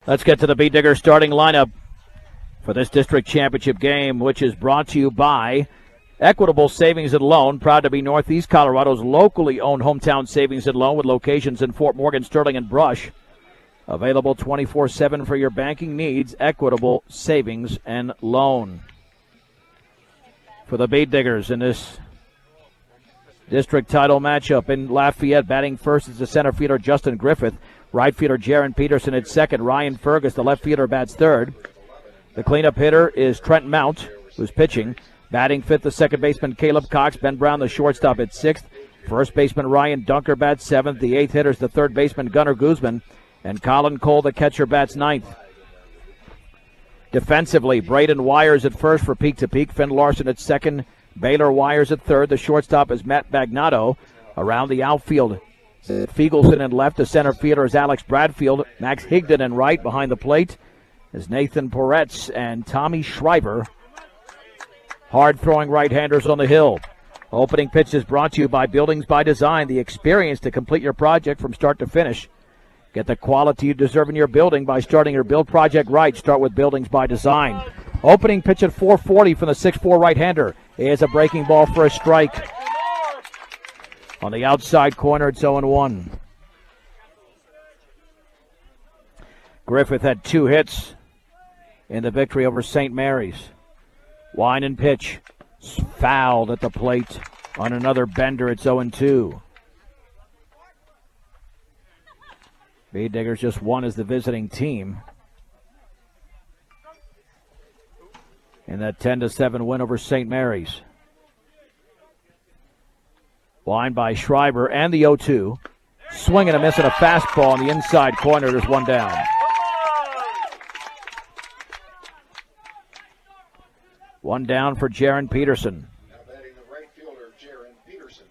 Let's get to the Beet Digger starting lineup for this district championship game, which is brought to you by Equitable Savings and Loan, proud to be Northeast Colorado's locally owned hometown savings and loan with locations in Fort Morgan, Sterling, and Brush. Available 24/7 for your banking needs. Equitable Savings and Loan. For the Beet Diggers in this district title matchup in Lafayette, batting first is the center fielder Justin Griffith. Right fielder Jaron Peterson at second. Ryan Fergus, the left fielder, bats third. The cleanup hitter is Trent Mount, who's pitching. Batting fifth, the second baseman Caleb Cox. Ben Brown, the shortstop, at sixth. First baseman Ryan Dunker bats seventh. The eighth hitter is the third baseman Gunnar Guzman. And Colin Cole, the catcher, bats ninth. Defensively, Braden Wires at first for Peak to Peak. Finn Larson at second. Baylor Wires at third. The shortstop is Matt Bagnato. Around the outfield, Fiegelson in left. The center fielder is Alex Bradfield. Max Higdon in right. Behind the plate is Nathan Poretz and Tommy Schreiber. Hard-throwing right-handers on the hill. Opening pitch is brought to you by Buildings by Design, the experience to complete your project from start to finish. Get the quality you deserve in your building by starting your build project right. Start with Buildings by Design. Opening pitch at 440 from the 6'4 right-hander is a breaking ball for a strike. On the outside corner, it's 0-1. Griffith had 2 hits in the victory over St. Mary's. Wine and pitch. Fouled at the plate on another bender. It's 0-2. Beet Diggers just won as the visiting team in that 10-7 win over St. Mary's. Wine by Schreiber and the 0-2. Swing and a miss at a fastball on the inside corner. There's one down. One down for Jaron Peterson. Now batting the right fielder, Jaron Peterson.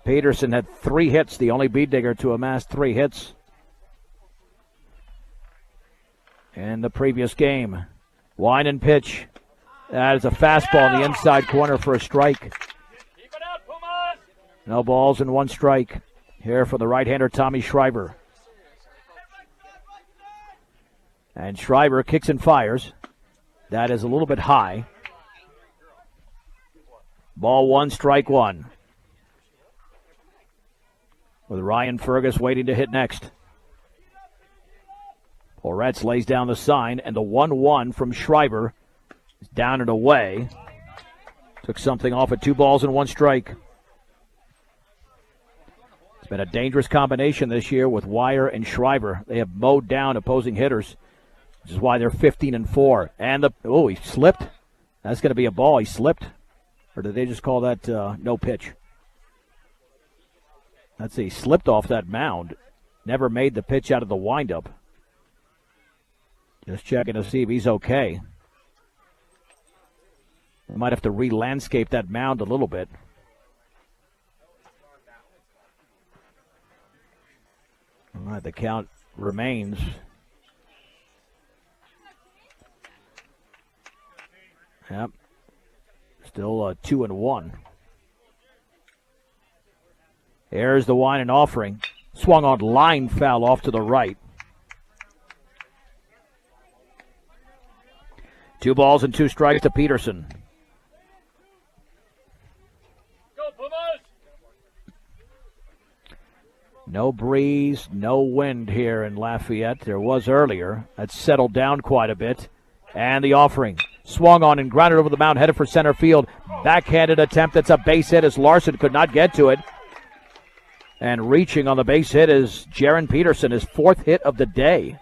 Peterson had 3 hits, the only Beet Digger to amass 3 hits in the previous game. Wine and pitch. That is a fastball in the inside corner for a strike. No balls and 1 strike here for the right-hander Tommy Schreiber. And Schreiber kicks and fires. That is a little bit high. Ball 1, strike 1. With Ryan Fergus waiting to hit next. Poretz lays down the sign, and the 1-1 from Schreiber is down and away. Took something off at 2 balls and 1 strike. It's been a dangerous combination this year with Wire and Schreiber. They have mowed down opposing hitters, which is why they're 15-4. And he slipped. That's going to be a ball. He slipped. Or did they just call that no pitch? Let's see. He slipped off that mound. Never made the pitch out of the windup. Just checking to see if he's okay. We might have to re-landscape that mound a little bit. All right, the count remains. Yep. Still 2-1. There's the Wine and offering. Swung on line foul off to the right. 2 balls and 2 strikes to Peterson. No breeze, no wind here in Lafayette. There was earlier. That's settled down quite a bit. And the offering. Swung on and grounded over the mound, headed for center field. Backhanded attempt. That's a base hit as Larson could not get to it. And reaching on the base hit is Jaron Peterson, his 4th hit of the day.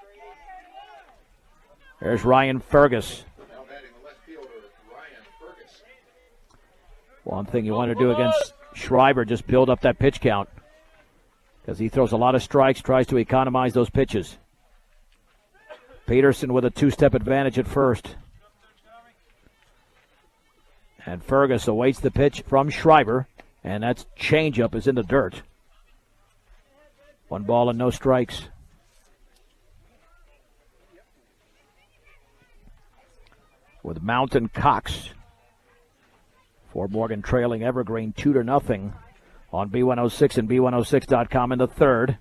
There's Ryan Fergus. Now batting the left fielder, Ryan Fergus. One thing you want to do against Schreiber, just build up that pitch count. Because he throws a lot of strikes, tries to economize those pitches. Peterson with a 2-step advantage at first. And Fergus awaits the pitch from Schreiber. And that changeup is in the dirt. 1 ball and no strikes. With Mountain Cox. Fort Morgan trailing Evergreen 2-0 on B106 and B106.com in the 3rd.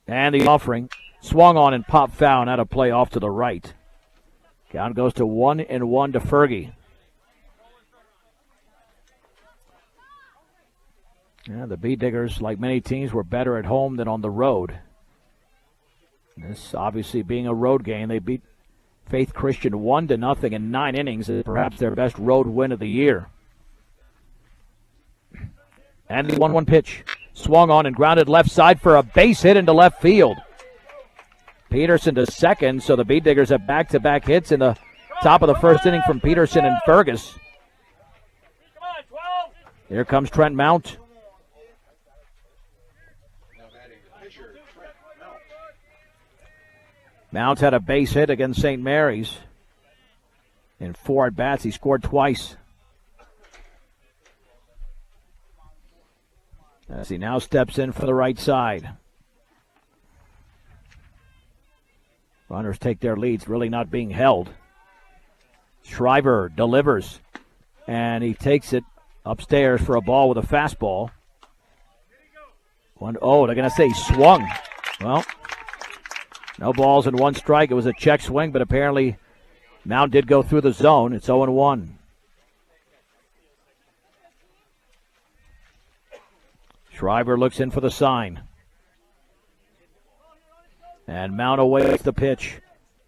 And the offering. Swung on and popped foul, and out of play off to the right. Count goes to 1-1 to Fergie. Yeah, the Bee Diggers, like many teams, were better at home than on the road. This obviously being a road game, they beat Faith Christian 1-0 in 9 innings, and perhaps their best road win of the year. And the 1-1 pitch. Swung on and grounded left side for a base hit into left field. Peterson to second, so the Bee Diggers have back-to-back hits in the top of the first inning from Peterson and Fergus. Here comes Trent Mount. Mount had a base hit against St. Mary's. In 4 at-bats, he scored twice. As he now steps in for the right side. Runners take their leads, really not being held. Shriver delivers, and he takes it upstairs for a ball with a fastball. 1-0, they're going to say he swung. Well, no balls and 1 strike. It was a check swing, but apparently Mount did go through the zone. It's 0-1. Shriver looks in for the sign. And Mount awaits the pitch.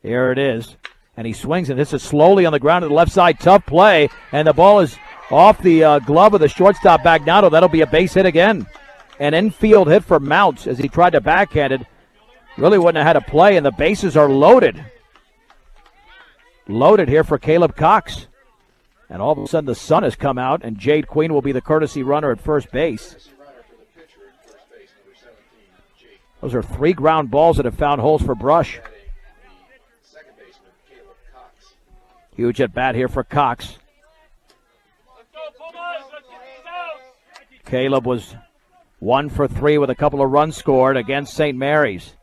Here it is. And he swings, and this is slowly on the ground to the left side. Tough play, and the ball is off the glove of the shortstop Bagnado. That'll be a base hit again. An infield hit for Mount as he tried to backhand it. Really wouldn't have had a play, and the bases are loaded. Loaded here for Caleb Cox. And all of a sudden the sun has come out, and Jade Queen will be the courtesy runner at first base. Those are 3 ground balls that have found holes for Brush. Huge at bat here for Cox. Caleb was 1 for 3 with a couple of runs scored against St. Mary's.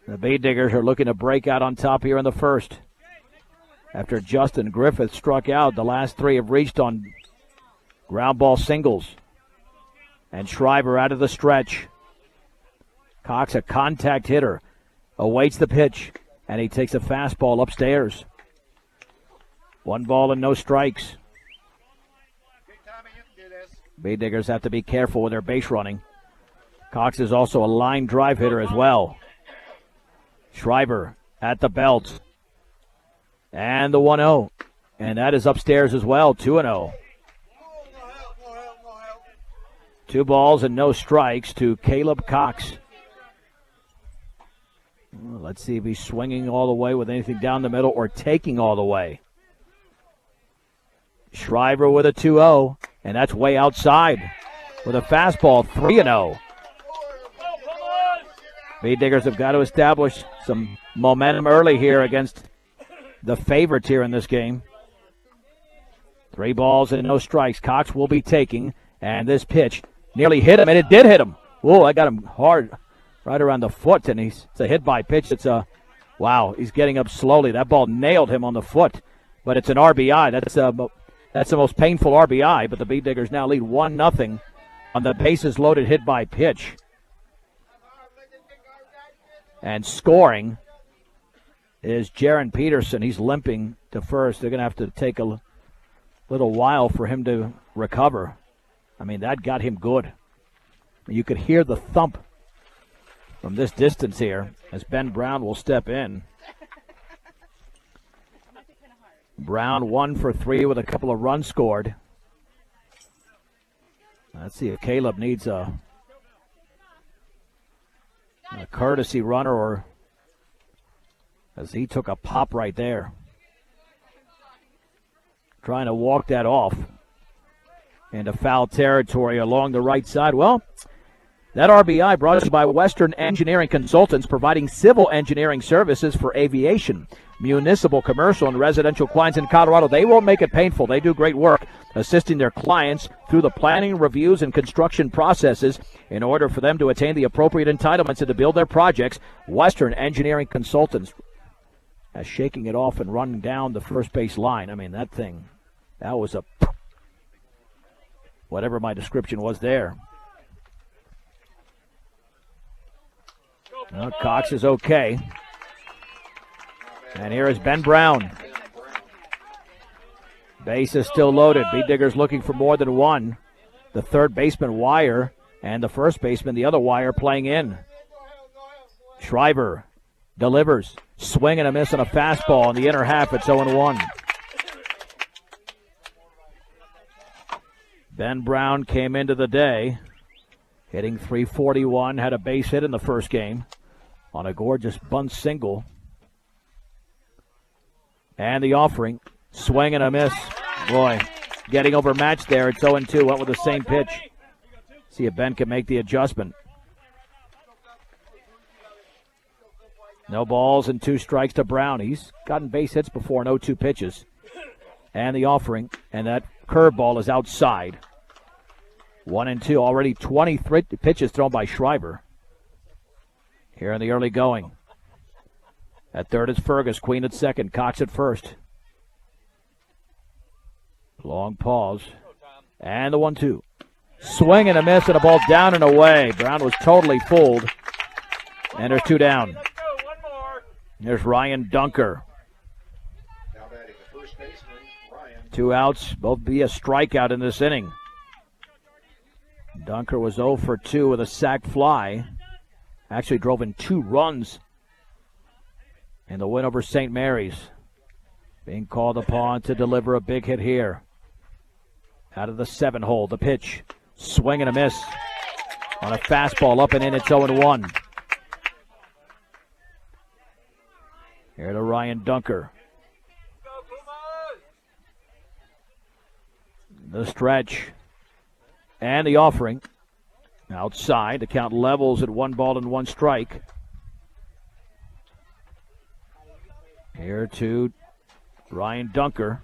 The Bee Diggers are looking to break out on top here in the first. After Justin Griffith struck out, the last 3 have reached on ground ball singles. And Shriver out of the stretch. Cox, a contact hitter, awaits the pitch, and he takes a fastball upstairs. 1 ball and no strikes. Bee Diggers have to be careful with their base running. Cox is also a line drive hitter as well. Shriver at the belt. And the 1-0. And that is upstairs as well, 2-0. 2 balls and no strikes to Caleb Cox. Well, let's see if he's swinging all the way with anything down the middle or taking all the way. Shriver with a 2-0, and that's way outside with a fastball, 3-0. Bee Diggers have got to establish some momentum early here against the favorites here in this game. 3 balls and no strikes. Cox will be taking, and this pitch nearly hit him, and it did hit him. Whoa, I got him hard right around the foot, and it's a hit by pitch. It's a, wow, he's getting up slowly. That ball nailed him on the foot, but it's an RBI. That's the most painful RBI, but the Bee Diggers now lead 1-0 on the bases loaded hit by pitch. And scoring is Jaron Peterson. He's limping to first. They're going to have to take a little while for him to recover. I mean, that got him good. You could hear the thump from this distance here as Ben Brown will step in. Brown 1 for 3 with a couple of runs scored. Let's see if Caleb needs a courtesy runner, or as he took a pop right there. Trying to walk that off into foul territory along the right side. Well, that RBI brought to you by Western Engineering Consultants, providing civil engineering services for aviation, municipal, commercial, and residential clients in Colorado. They won't make it painful. They do great work assisting their clients through the planning, reviews, and construction processes in order for them to attain the appropriate entitlements and to build their projects. Western Engineering Consultants shaking it off and running down the first base line. I mean, that was a whatever my description was there. Well, Cox is okay. And here is Ben Brown. Base is still loaded. Beat Diggers looking for more than one. The third baseman, Wire, and the first baseman, the other Wire, playing in. Shriver delivers. Swing and a miss on a fastball in the inner half. It's 0-1. Ben Brown came into the day hitting .341, had a base hit in the first game on a gorgeous bunt single. And the offering, swing and a miss. Boy, getting overmatched there. It's 0-2, went with the same pitch. See if Ben can make the adjustment. No balls and 2 strikes to Brown. He's gotten base hits before in 0-2 pitches. And the offering, and that curveball is outside. 1-2, already 23 pitches thrown by Shriver. Here in the early going. At third is Fergus, Queen at second, Cox at first. Long pause. And the 1-2. Swing and a miss, and a ball down and away. Brown was totally fooled. And there's 2 down. There's Ryan Dunker. Now batting the first baseman, Ryan. 2 outs, both via strikeout in this inning. Dunker was 0 for 2 with a sac fly. Actually drove in 2 runs in the win over St. Mary's. Being called upon to deliver a big hit here. Out of the 7-hole, the pitch. Swing and a miss. On a fastball up and in, it's 0-1. Here to Ryan Dunker. The stretch. And the offering. Outside, the count levels at 1 ball and 1 strike. Here to Ryan Dunker.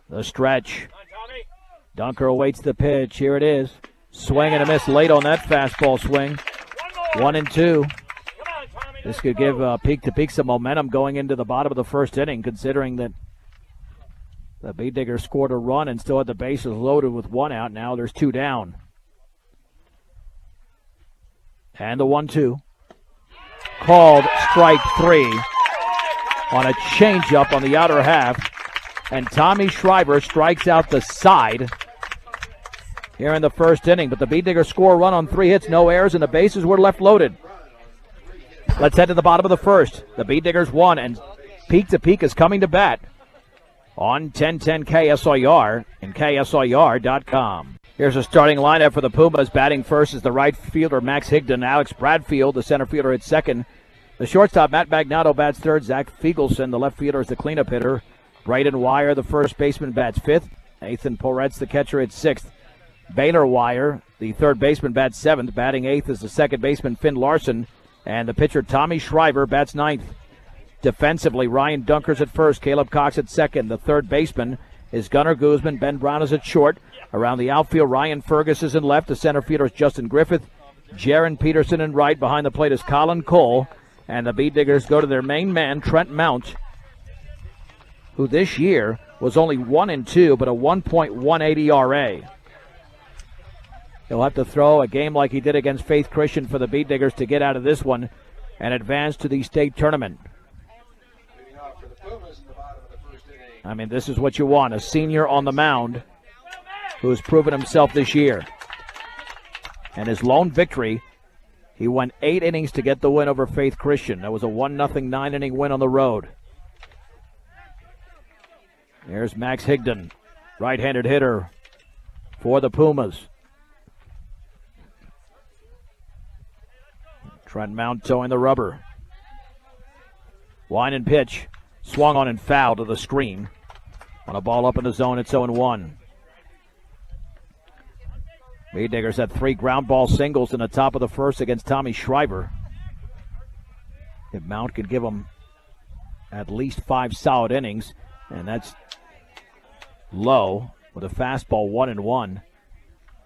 The stretch. Dunker awaits the pitch. Here it is. Swing and a miss late on that fastball swing. 1-2. This could give Peak to Peak some momentum going into the bottom of the first inning, considering that the Beat Diggers scored a run and still had the bases loaded with 1 out. Now there's 2 down. And the 1-2. Called strike 3 on a changeup on the outer half. And Tommy Shriver strikes out the side here in the first inning. But the Beat Diggers score a run on 3 hits, no errors, and the bases were left loaded. Let's head to the bottom of the first. The Beat Diggers won, and Peak to Peak is coming to bat on 1010 KSIR and KSIR.com. Here's a starting lineup for the Pumas. Batting first is the right fielder, Max Higdon. Alex Bradfield, the center fielder, at second. The shortstop, Matt Magnato, bats third. Zach Fiegelson, the left fielder, is the cleanup hitter. Braden Wire, the first baseman, bats fifth. Nathan Poretz, the catcher, at sixth. Baylor Wire, the third baseman, bats seventh. Batting eighth is the second baseman, Finn Larson. And the pitcher, Tommy Shriver, bats ninth. Defensively, Ryan Dunker's at first, Caleb Cox at second. The third baseman is Gunnar Guzman. Ben Brown is at short. Around the outfield, Ryan Fergus is in left. The center fielder is Justin Griffith. Jaron Peterson in right. Behind the plate is Colin Cole. And the Beat Diggers go to their main man, Trent Mount, who this year was only 1-2, but a 1.18 ERA. He'll have to throw a game like he did against Faith Christian for the Beat Diggers to get out of this one and advance to the state tournament. I mean, this is what you want, a senior on the mound who has proven himself this year. And his lone victory, he went 8 innings to get the win over Faith Christian. That was a 1-0 9-inning win on the road. There's Max Higdon, right-handed hitter for the Pumas. Trent Mount towing the rubber. Wine and pitch. Swung on and fouled to the screen. On a ball up in the zone, it's 0-1. Beat Diggers had 3 ground ball singles in the top of the first against Tommy Shriver. If Mount could give them at least 5 solid innings, and that's low with a fastball 1-1.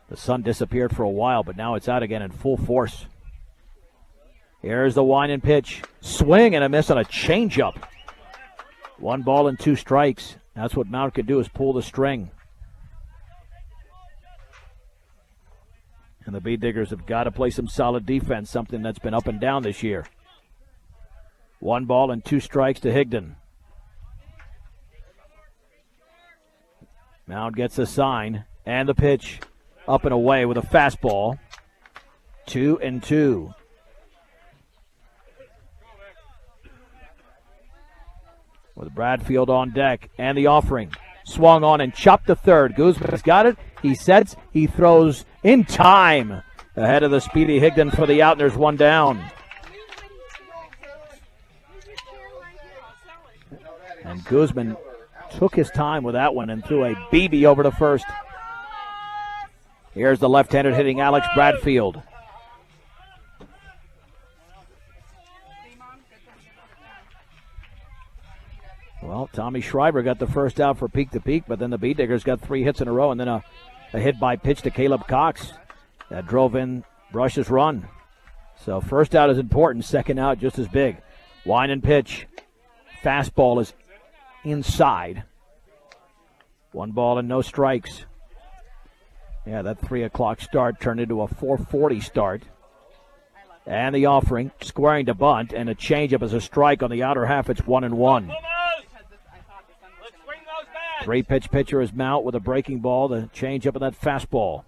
The sun disappeared for a while, but now it's out again in full force. Here's the wine and pitch. Swing and a miss on a changeup. 1 ball and 2 strikes. That's what Mount could do, is pull the string. And the Bee Diggers have got to play some solid defense, something that's been up and down this year. 1 ball and 2 strikes to Higdon. Mound gets a sign, and the pitch up and away with a fastball. 2-2. With Bradfield on deck, and the offering. Swung on and chopped to third. Guzman's got it. He sets. He throws in time. Ahead of the speedy Higdon for the out, and there's 1 down. And Guzman took his time with that one and threw a BB over to first. Here's the left-handed hitting Alex Bradfield. Well, Tommy Schreiber got the first out for Peak to Peak, but then the Bee Diggers got 3 hits in a row, and then a hit by pitch to Caleb Cox that drove in Brush's run. So first out is important, second out just as big. Wine and pitch. Fastball is inside. 1 ball and no strikes. Yeah, that 3 o'clock start turned into a 4:40 start. And the offering, squaring to bunt, and a changeup as a strike on the outer half. It's 1-1. 3-pitch pitcher is Mount with a breaking ball, the changeup of that fastball.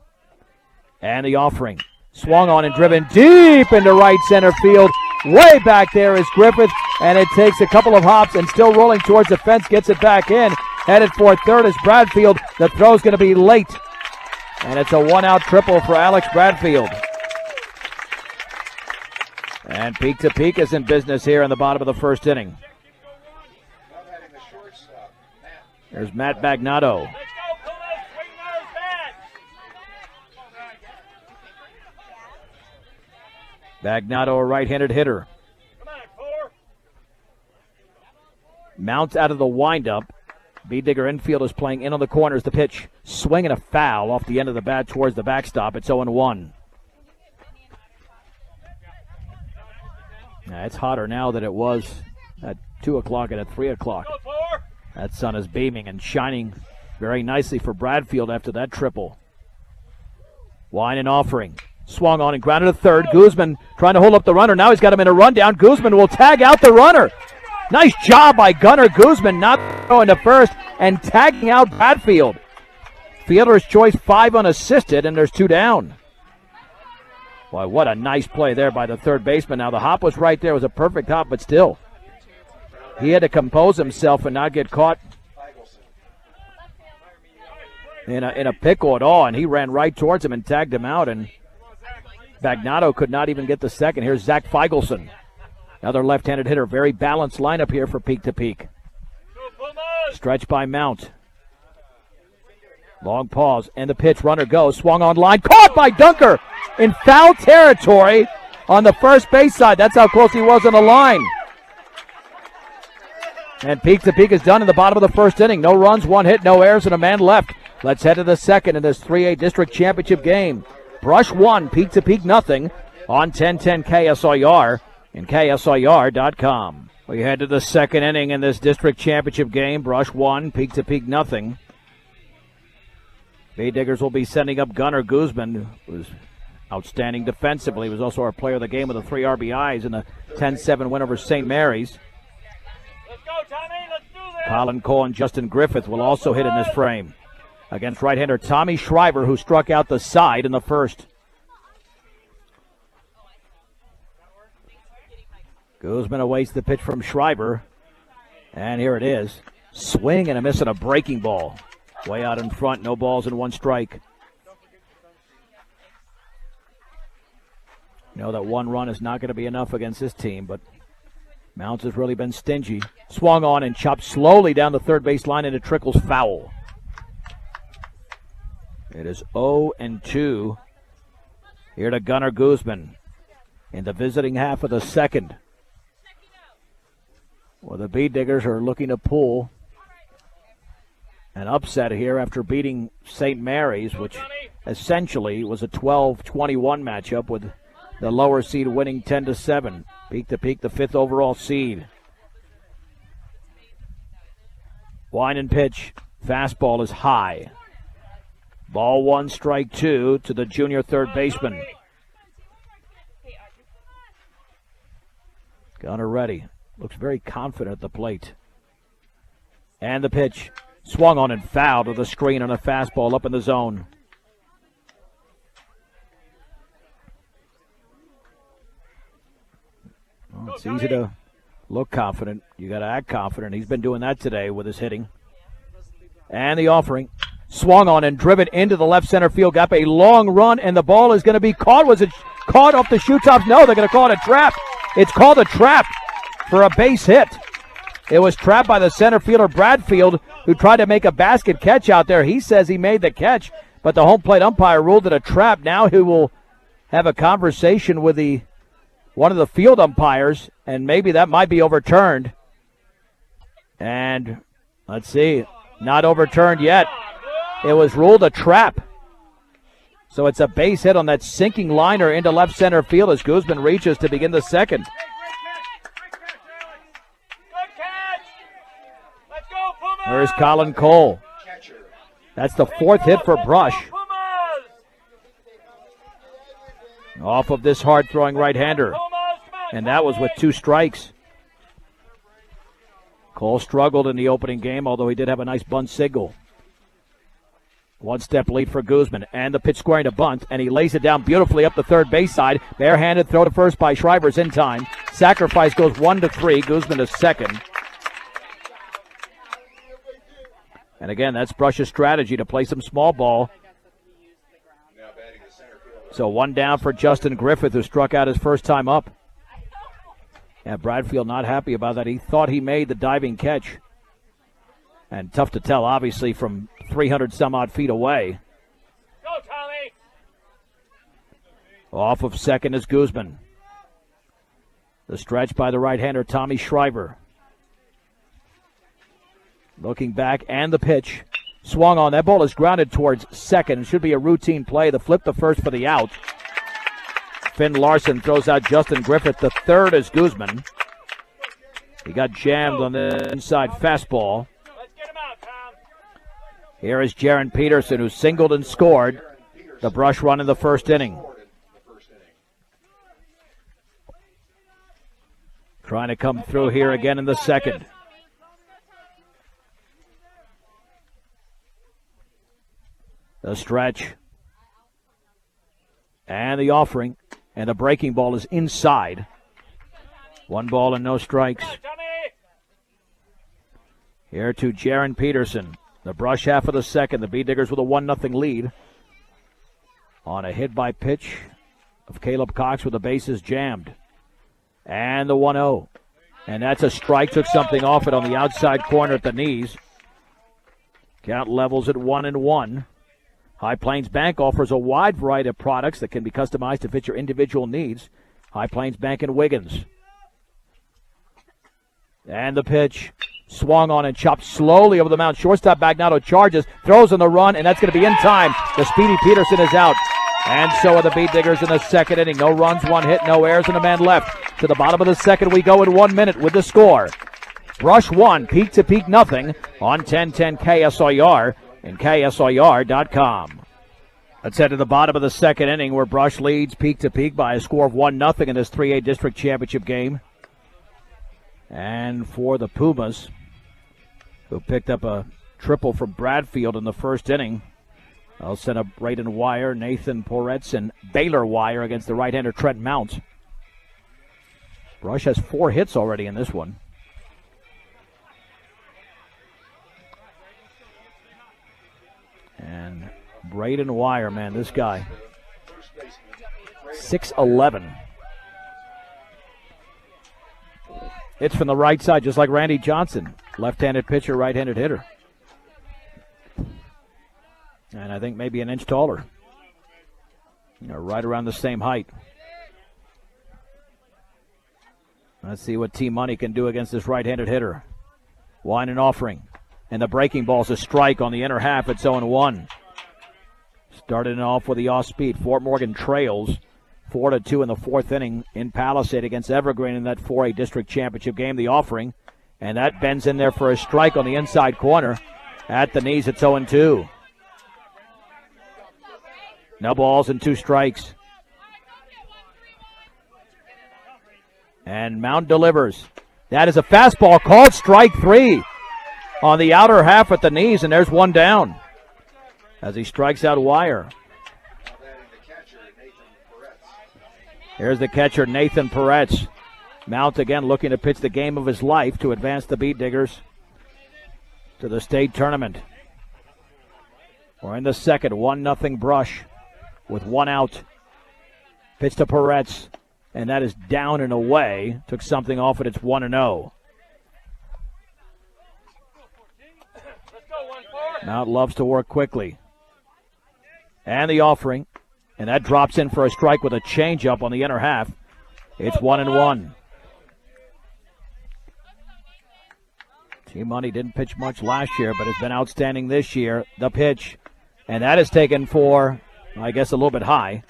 And the offering, swung on and driven deep into right center field. Way back there is Griffith, and it takes a couple of hops and still rolling towards the fence, gets it back in. Headed for third is Bradfield. The throw's going to be late. And it's a 1-out triple for Alex Bradfield. And Peak to Peak is in business here in the bottom of the first inning. There's Matt Bagnato. Bagnato, a right-handed hitter. Mounts out of the windup. Bee Digger infield is playing in on the corners. The pitch, swinging a foul off the end of the bat towards the backstop. It's 0-1. Now, it's hotter now than it was at 2 o'clock and at 3 o'clock. That sun is beaming and shining very nicely for Bradfield after that triple. Wine and offering. Swung on and grounded to third. Guzman trying to hold up the runner. Now he's got him in a rundown. Guzman will tag out the runner. Nice job by Gunnar Guzman not throwing to first and tagging out Bradfield. Fielder's choice, 5 unassisted, and there's 2 down. Boy, what a nice play there by the third baseman. Now the hop was right there. It was a perfect hop, but still. He had to compose himself and not get caught in a pickle at all, and he ran right towards him and tagged him out, and Bagnato could not even get the second. Here's Zach Feigelson, another left-handed hitter. Very balanced lineup here for Peak to Peak. Stretch by Mount. Long pause, and the pitch, runner goes, swung on line, caught by Dunker in foul territory on the first base side. That's how close he was on the line. And Peak to Peak is done in the bottom of the first inning. No runs, 1 hit, no errors, and a man left. Let's head to the second in this 3A District Championship game. Brush 1, Peak to Peak nothing on 1010 KSIR and KSIR.com. We head to the second inning in this District Championship game. Brush 1, Peak to Peak nothing. Bee Diggers will be sending up Gunnar Guzman, who was outstanding defensively. He was also our player of the game with the 3 RBIs in the 10-7 win over St. Mary's. Let's go, Tommy. Let's do this. Colin Cole and Justin Griffith will also hit in this frame against right-hander Tommy Schreiber, who struck out the side in the first. Guzman awaits the pitch from Schreiber, and here it is. Swing and a miss on a breaking ball. Way out in front, no balls and 1 strike. You know that 1 run is not going to be enough against this team, but Mounts has really been stingy. Swung on and chopped slowly down the third base line, and it trickles foul. It is 0-2 here to Gunnar Guzman in the visiting half of the second. Well, the Bee Diggers are looking to pull an upset here after beating St. Mary's, which essentially was a 12-21 matchup with the lower seed winning 10-7. Peak to Peak, the 5th overall seed. Wine and pitch. Fastball is high. Ball 1, strike 2 to the junior third baseman. Gunner ready. Looks very confident at the plate. And the pitch. Swung on and fouled with a screen on a fastball up in the zone. Well, it's easy to look confident. You got to act confident. He's been doing that today with his hitting. And the offering. Swung on and driven into the left center field gap. A long run, and the ball is going to be caught. Was it caught off the shoe tops? No, they're going to call it a trap. It's called a trap for a base hit. It was trapped by the center fielder, Bradfield, who tried to make a basket catch out there. He says he made the catch, but the home plate umpire ruled it a trap. Now he will have a conversation with one of the field umpires, and maybe that might be overturned. And let's see, not overturned yet. It was ruled a trap. So it's a base hit on that sinking liner into left center field as Guzman reaches to begin the second. There's Colin Cole. That's the fourth hit for Brush. Off of this hard-throwing right-hander. And that was with 2 strikes. Cole struggled in the opening game, although he did have a nice bunt single. 1-step lead for Guzman, and the pitch squaring to bunt, and he lays it down beautifully up the third base side. Barehanded throw to first by Schreiber's in time. Sacrifice goes 1-3. Guzman to second. And again, that's Brush's strategy to play some small ball. So 1 down for Justin Griffith, who struck out his first time up. And Bradfield not happy about that. He thought he made the diving catch. And tough to tell, obviously, from 300-some-odd feet away. Go, Tommy! Off of second is Guzman. The stretch by the right-hander, Tommy Schreiber. Looking back, and the pitch. Swung on. That ball is grounded towards second. It should be a routine play. The flip to first for the out. Finn Larson throws out Justin Griffith. The third is Guzman. He got jammed on the inside fastball. Let's get him out, Tom. Here is Jaron Peterson, who singled and scored the Brush run in the first inning. Trying to come through here again in the second. The stretch. And the offering. And the breaking ball is inside. 1 ball and no strikes. Here to Jaron Peterson. The Brush half of the second. The Bee-Diggers with a 1-0 lead. On a hit by pitch of Caleb Cox with the bases jammed. And the 1-0. And that's a strike. Took something off it on the outside corner at the knees. Count levels at 1-1. High Plains Bank offers a wide variety of products that can be customized to fit your individual needs. High Plains Bank in Wiggins. And the pitch. Swung on and chopped slowly over the mound. Shortstop Bagnotto charges, throws on the run, and that's going to be in time. The speedy Peterson is out. And so are the Bee-Diggers in the second inning. No runs, 1 hit, no errors, and a man left. To the bottom of the second we go in 1 minute with the score. Brush 1, Peak to Peak nothing on 1010 KSIR and KSIR.com. Let's head to the bottom of the second inning where Brush leads Peak to Peak by a score of 1-0 in this 3A District Championship game. And for the Pumas, who picked up a triple from Bradfield in the first inning, they'll send a Braden Wire, Nathan Poretz, and Baylor Wire against the right-hander Trent Mount. Brush has 4 hits already in this one. And Braden Wire, man, this guy, 6'11". It's from the right side, just like Randy Johnson. Left-handed pitcher, right-handed hitter. And I think maybe an inch taller. You know, right around the same height. Let's see what T-Money can do against this right-handed hitter. Wine and offering. And the breaking ball's a strike on the inner half. It's 0-1. Started off with the off-speed. Fort Morgan trails 4-2 in the fourth inning in Palisade against Evergreen in that 4A District Championship game. The offering. And that bends in there for a strike on the inside corner. At the knees, it's 0-2. No balls and 2 strikes. And Mount delivers. That is a fastball called strike 3 on the outer half at the knees, and there's 1 down as he strikes out Wire. Here's the catcher, Nathan Peretz. Mount again looking to pitch the game of his life to advance the Beat Diggers to the state tournament. We're in the second, 1-0 Brush with 1 out. Pitch to Peretz, and that is down and away. Took something off it, it's 1-0. Mount loves to work quickly. And the offering, and that drops in for a strike with a changeup on the inner half. It's 1-1. T-Money didn't pitch much last year, but has been outstanding this year. The pitch, and that is taken for, I guess, a little bit high.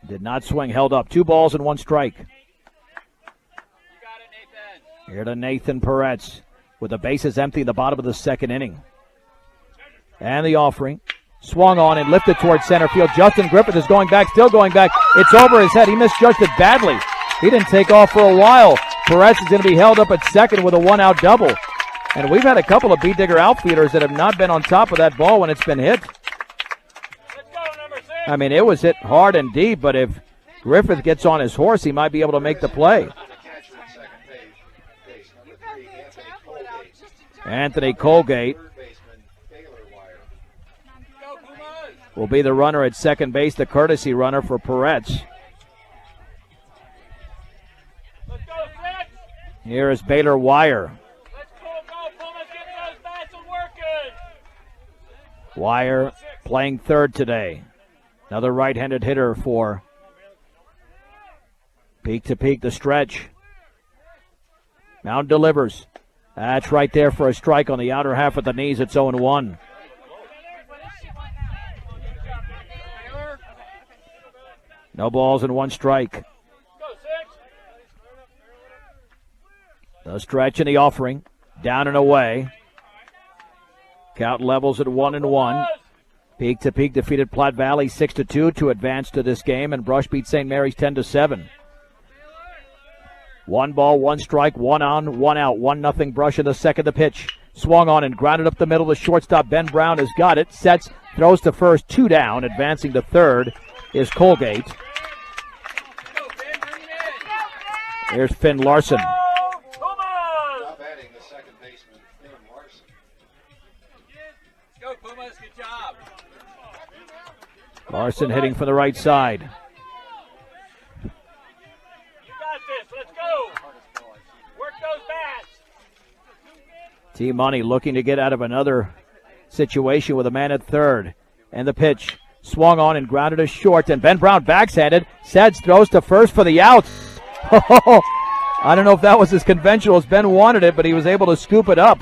Did not swing, held up. 2 balls and 1 strike. Here to Nathan Peretz with the bases empty in the bottom of the second inning. And the offering. Swung on and lifted towards center field. Justin Griffith is going back, still going back. It's over his head. He misjudged it badly. He didn't take off for a while. Peretz is going to be held up at second with a 1-out double. And we've had a couple of Beat Digger outfielders that have not been on top of that ball when it's been hit. I mean, it was hit hard and deep, but if Griffith gets on his horse, he might be able to make the play. Anthony Colgate will be the runner at second base, the courtesy runner for Peretz. Here is Baylor Wire. Wire playing third today. Another right-handed hitter for Peak to Peak, the stretch. Mount delivers. That's right there for a strike on the outer half of the knees. It's 0-1. No balls and 1 strike. The stretch and the offering. Down and away. Count levels at 1-1. Peak to Peak defeated Platte Valley 6-2 to advance to this game, and Brush beat St. Mary's 10-7. 1 ball, 1 strike, 1 on, 1 out. 1-0 Brush in the second. The pitch. Swung on and grounded up the middle. The shortstop, Ben Brown, has got it. Sets, throws to first, 2 down. Advancing to third is Colgate. Here's Finn Larson. Larson hitting from the right side. You got this. Let's go. Work those bats. T-Money looking to get out of another situation with a man at third. And the pitch. Swung on and grounded to short. And Ben Brown backshanded. Seds throws to first for the out. I don't know if that was as conventional as Ben wanted it, but he was able to scoop it up.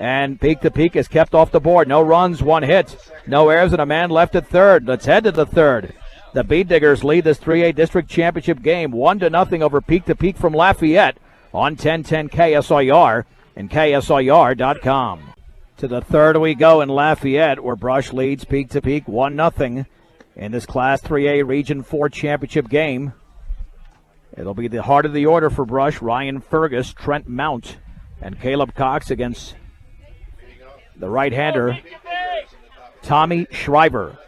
And Peak to Peak is kept off the board. No runs, 1 hit. No errors, and a man left at third. Let's head to the third. The Beat Diggers lead this 3A District Championship game 1-0 over Peak to Peak from Lafayette on 1010 KSIR and KSIR.com. To the third we go in Lafayette, where Brush leads Peak to Peak 1-0 in this Class 3A Region 4 Championship game. It'll be the heart of the order for Brush. Ryan Fergus, Trent Mount, and Caleb Cox against the right-hander, Tommy Schreiber.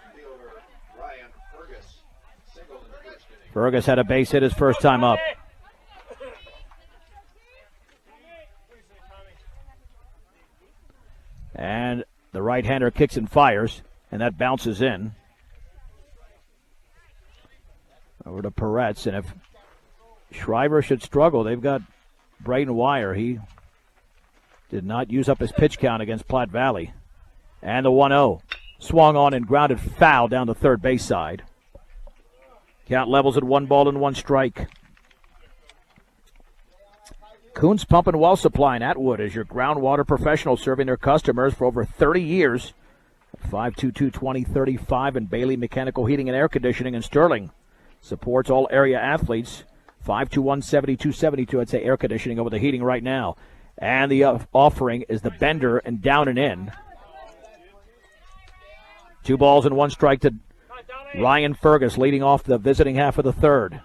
Fergus had a base hit his first time up. And the right-hander kicks and fires, and that bounces in. Over to Peretz, and if Schreiber should struggle, they've got Braden Wire. He did not use up his pitch count against Platte Valley. And the 1-0. Swung on and grounded foul down the third base side. Count levels at 1 ball and 1 strike. Coons Pump and Well Supply in Atwood is your groundwater professional serving their customers for over 30 years. 522-2035 and Bailey Mechanical Heating and Air Conditioning in Sterling. Supports all area athletes. 521-7272. I'd say air conditioning over the heating right now. And the offering is the bender and down and in. 2 balls and 1 strike to Come on, Tommy. Ryan Fergus, leading off the visiting half of the third.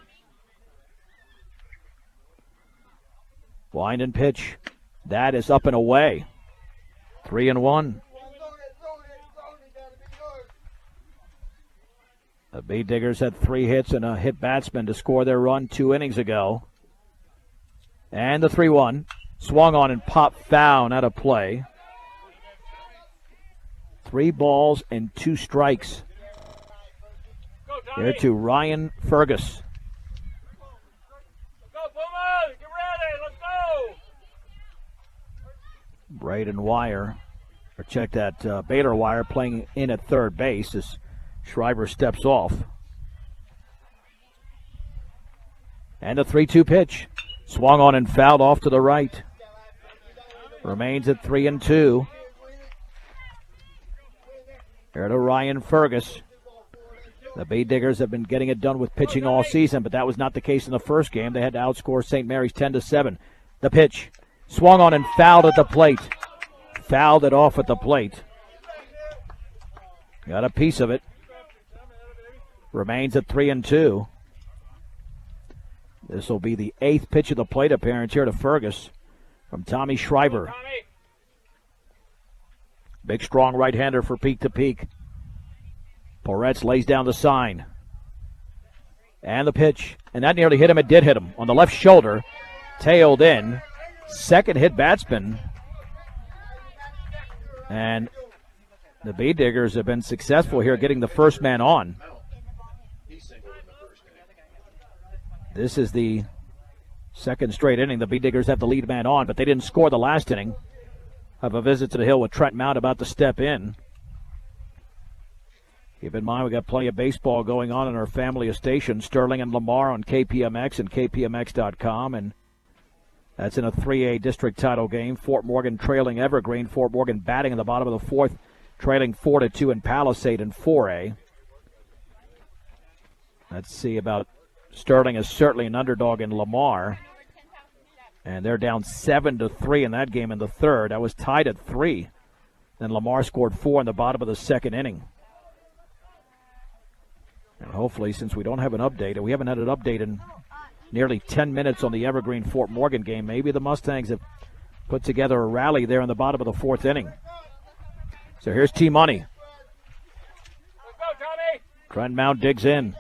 Wind and pitch. That is up and away. 3-1. The Bee Diggers had 3 hits and a hit batsman to score their run 2 innings ago. And the 3-1. Swung on and popped foul out of play. 3 balls and 2 strikes. Go, Tommy. Here to Ryan Fergus. Go, Puma. Get ready. Let's go. Braden Wire, or check that, Baylor Wire playing in at third base as Schreiber steps off. And the 3-2 pitch. Swung on and fouled off to the right. Remains at 3-2. Here to Ryan Fergus. The Bee Diggers have been getting it done with pitching all season, but that was not the case in the first game. They had to outscore St. Mary's 10-7. The pitch. Swung on and fouled at the plate. Fouled it off at the plate. Got a piece of it. Remains at 3-2. This will be the 8th pitch of the plate appearance here to Fergus from Tommy Schreiber. Tommy. Big, strong right-hander for peak to peak. Poretz lays down the sign. And the pitch. And that nearly hit him. It did hit him on the left shoulder. Tailed in. Second hit batsman. And the Bee Diggers have been successful here getting the first man on. This is the second straight inning. The Bee Diggers have the lead man on, but they didn't score the last inning. Have a visit to the hill with Trent Mount about to step in. Keep in mind, we got plenty of baseball going on in our family of stations, Sterling and Lamar on KPMX and KPMX.com. And that's in a 3A district title game. Fort Morgan trailing Evergreen. Fort Morgan batting in the bottom of the 4th, trailing 4-2 in Palisade in 4A. Let's see about Sterling is certainly an underdog in Lamar. And they're down 7-3 in that game in the third. That was tied at 3. Then Lamar scored 4 in the bottom of the second inning. And hopefully, since we don't have an update, and we haven't had an update in nearly 10 minutes on the Evergreen Fort Morgan game, maybe the Mustangs have put together a rally there in the bottom of the 4th inning. So here's T-Money. Let's go, Tommy. Trent Mount digs in.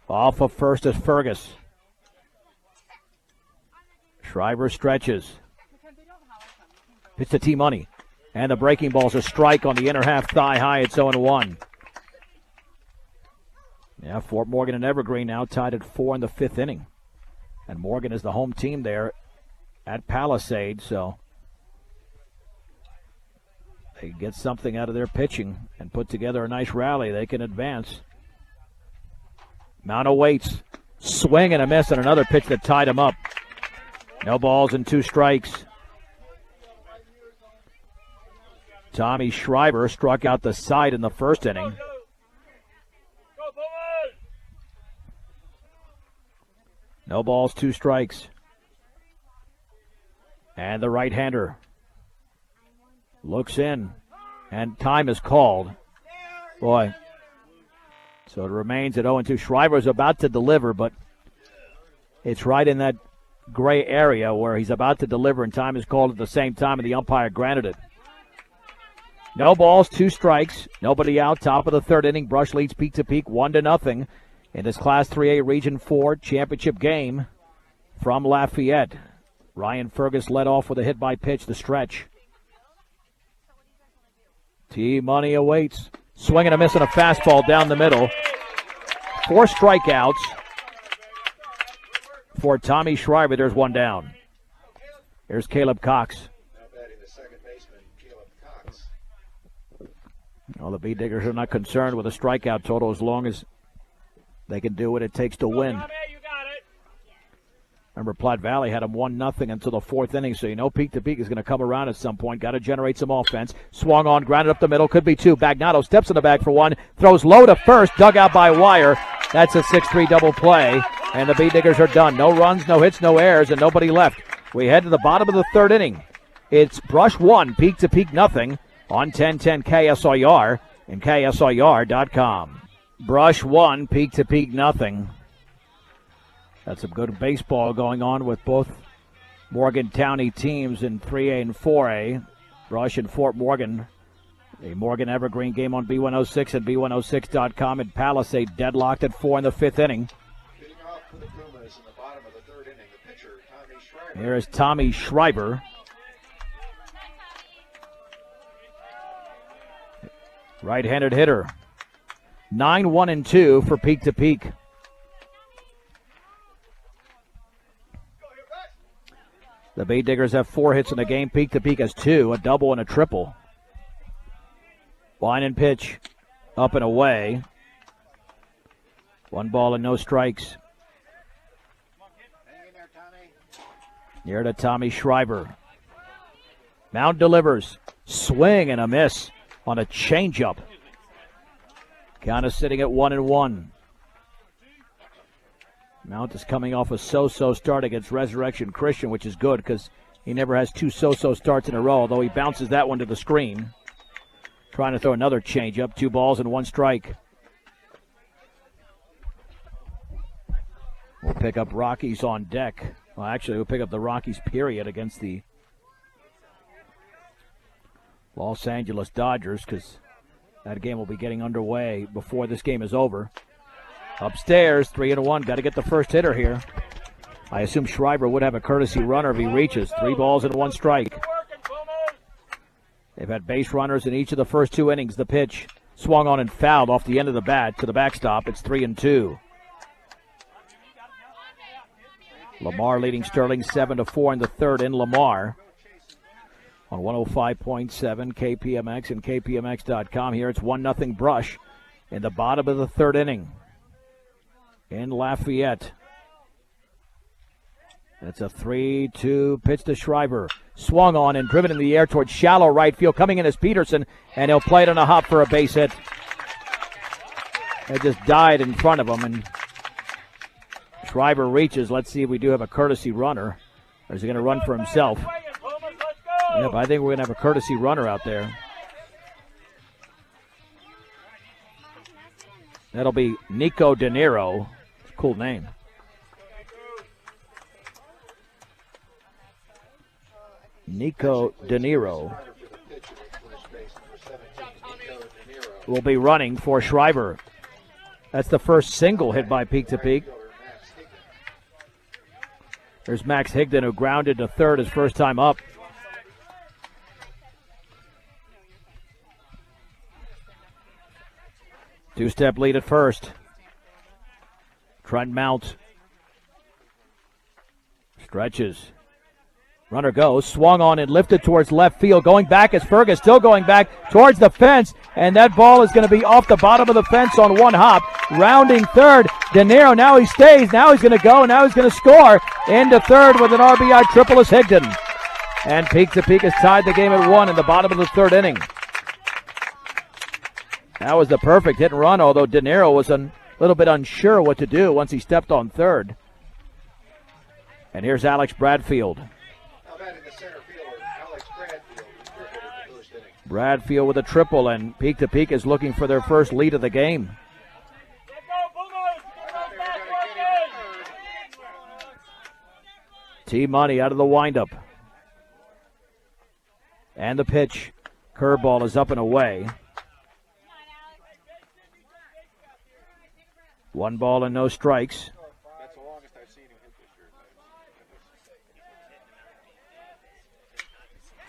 Off of first is Fergus. Schreiber stretches. Pitch to T-Money. And the breaking ball's a strike on the inner half thigh high. It's 0-1. Yeah, Fort Morgan and Evergreen now tied at 4 in the 5th inning. And Morgan is the home team there at Palisade, so they get something out of their pitching and put together a nice rally. They can advance. Mount awaits. Swing and a miss on another pitch that tied him up. No balls and 2 strikes. Tommy Schreiber struck out the side in the first inning. Go, Puma. No balls, 2 strikes. And the right-hander looks in. And time is called. Boy. So it remains at 0-2. Schreiber's about to deliver, but it's right in that gray area where he's about to deliver and time is called at the same time, and the umpire granted it. No balls, 2 strikes. Nobody out. Top of the 3rd inning. Brush leads peak to peak 1-0 in this Class 3A Region 4 championship game from Lafayette. Ryan Fergus led off with a hit by pitch, the stretch. T-Money awaits. Swing and a miss on a fastball down the middle. 4 strikeouts for Tommy Schreiber. There's 1 down. Here's Caleb Cox. Now batting the second baseman, Caleb Cox. Well, the Bee Diggers are not concerned with a strikeout total as long as they can do what it takes to win. Tommy, you got it. Remember, Platte Valley had them 1-0 until the 4th inning, so you know peak to peak is going to come around at some point. Got to generate some offense. Swung on, grounded up the middle, could be 2. Bagnotto steps in the bag for 1, throws low to first, dug out by Wire. That's a 6-3 double play, and the Bee Diggers are done. No runs, no hits, no errors, and nobody left. We head to the bottom of the 3rd inning. It's Brush 1, peak to peak nothing. on 1010 KSIR and KSIR.com. Brush 1, Peak to Peak nothing. That's some good baseball going on with both Morgantown teams in 3A and 4A. Brush and Fort Morgan. A Morgan Evergreen game on B106 and B106.com, and Palisade deadlocked at 4 in the 5th inning. Leading off for the Pumas in the bottom of the 3rd inning, the pitcher, Tommy Schreiber. Here is Tommy Schreiber. Right-handed hitter. 9-1-2 for Peak to Peak. The Bay Diggers have 4 hits in the game. Peak to Peak has 2, a double and a triple. Line and pitch, up and away. 1 ball and no strikes. Hang in there, Tommy. Near to Tommy Schreiber. Mound delivers. Swing and a miss on a changeup. Count is sitting at 1-1. Mount is coming off a so-so start against Resurrection Christian, which is good because he never has 2 so-so starts in a row, although he bounces that one to the screen. Trying to throw another changeup. 2 balls and 1 strike. We'll pick up Rockies on deck. Well, actually, we'll pick up the Rockies, period, against the Los Angeles Dodgers, because that game will be getting underway before this game is over. Upstairs, 3-1. Got to get the first hitter here. I assume Schreiber would have a courtesy runner if he reaches. 3 balls and 1 strike. They've had base runners in each of the first 2 innings. The pitch swung on and fouled off the end of the bat to the backstop. It's 3-2. Lamar leading Sterling 7-4 in the 3rd in Lamar. On 105.7 KPMX and KPMX.com. Here it's 1-0 Brush in the bottom of the 3rd inning in Lafayette. That's a 3-2 pitch to Schreiber. Swung on and driven in the air towards shallow right field. Coming in is Peterson, and he'll play it on a hop for a base hit. It just died in front of him, and Schreiber reaches. Let's see if we do have a courtesy runner. Or is he going to run for himself? Yep, I think we're going to have a courtesy runner out there. That'll be Nico De Niro. Cool name. Nico De Niro will be running for Schreiber. That's the first single hit by Peak to Peak. There's Max Higdon, who grounded to 3rd his first time up. Two-step lead at first. Trent Mount stretches. Runner goes, swung on and lifted towards left field. Going back is Fergus, still going back towards the fence, and that ball is going to be off the bottom of the fence on 1 hop. Rounding 3rd, De Niro, now he stays, now he's going to go, now he's going to score. Into 3rd with an RBI triple is Higdon. And Peak to Peak has tied the game at 1 in the bottom of the 3rd inning. That was the perfect hit and run, although De Niro was a little bit unsure what to do once he stepped on 3rd. And here's Alex Bradfield. Bradfield with a triple, and Peak to Peak is looking for their first lead of the game. T-Money out of the windup. And the pitch. Curveball is up and away. 1 ball and no strikes. That's the longest I've seen him hit this year.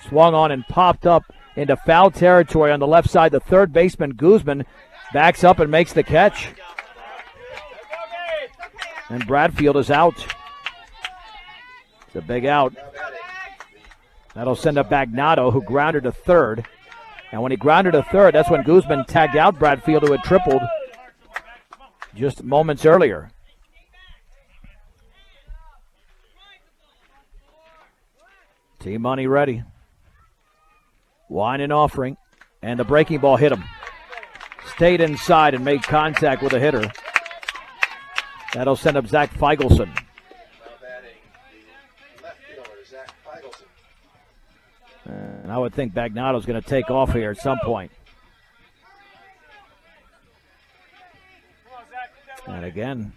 Swung on and popped up into foul territory on the left side. The 3rd baseman, Guzman, backs up and makes the catch. And Bradfield is out. It's a big out. That'll send up Bagnado, who grounded to 3rd. And when he grounded to 3rd, that's when Guzman tagged out Bradfield, who had tripled just moments earlier. T-Money ready. Wine and offering. And the breaking ball hit him. Stayed inside and made contact with a hitter. That'll send up Zach Feigelson. Now batting the left fielder, Zach Feigelson. And I would think Bagnato's going to take off here at some point. And again,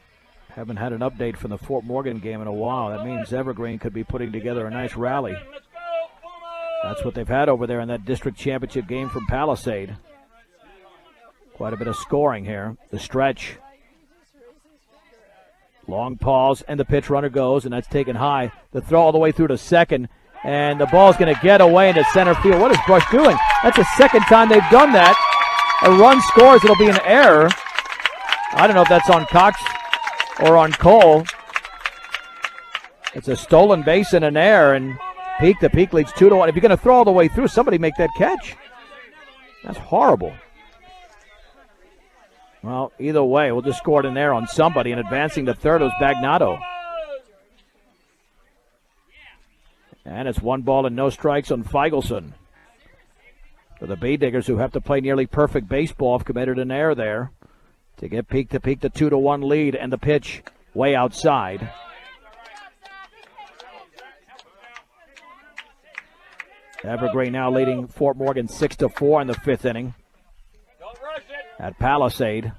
haven't had an update from the Fort Morgan game in a while. That means Evergreen could be putting together a nice rally. That's what they've had over there in that district championship game from Palisade. Quite a bit of scoring here. The stretch. Long pause, and the pitch runner goes, and that's taken high. The throw all the way through to second, and the ball's going to get away into center field. What is Brush doing? That's the second time they've done that. A run scores. It'll be an error. I don't know if that's on Cox or on Cole. It's a stolen base and an error, and Peak to Peak leads 2-1. If you're going to throw all the way through, somebody make that catch. That's horrible. Well, either way, we'll just score it in there on somebody, and advancing to third was Bagnato. And it's 1 ball and no strikes on Feigelson. For the Bay Diggers, who have to play nearly perfect baseball, have committed an error there to get Peak to Peak the 2-1 lead, and the pitch way outside. Evergreen now leading Fort Morgan 6-4 in the 5th inning at Palisade.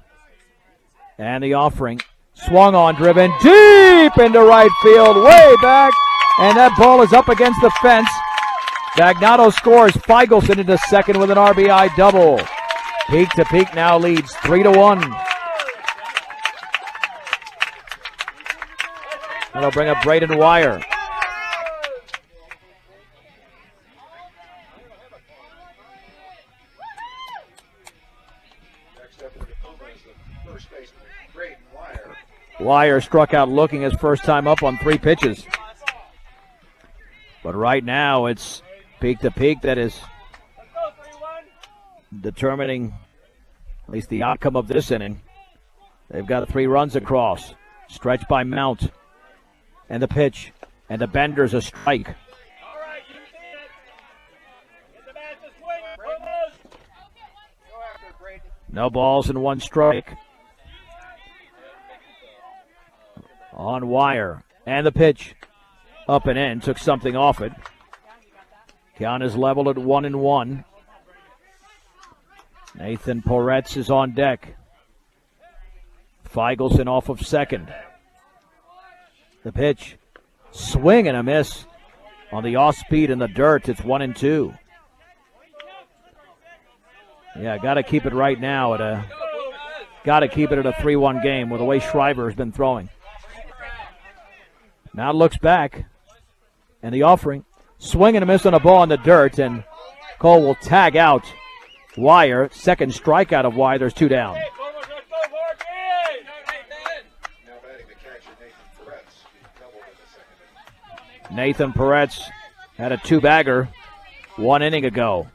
And the offering, swung on, driven deep into right field, way back, and that ball is up against the fence. Bagnato scores. Feigelson into second with an RBI double. Peak to Peak now leads 3-1. That'll bring up Braden Wire. Wire struck out looking his first time up on 3 pitches. But right now it's Peak to Peak that is determining at least the outcome of this inning. They've got 3 runs across. Stretched by Mount. And the pitch. And the bender's a strike. No balls and 1 strike. On Wire. And the pitch. Up and in. Took something off it. Count is leveled at 1-1. Nathan Poretz is on deck. Feigelson off of second. The pitch. Swing and a miss. On the off speed in the dirt. It's 1-2. Yeah, got to keep it right now at a. Got to keep it at a 3-1 game with the way Shriver has been throwing. Now looks back, and the offering, swing and a miss on a ball in the dirt, and Cole will tag out Wire. Second strikeout of Wire. There's 2 down. Nathan Poretz had a 2-bagger 1 inning ago.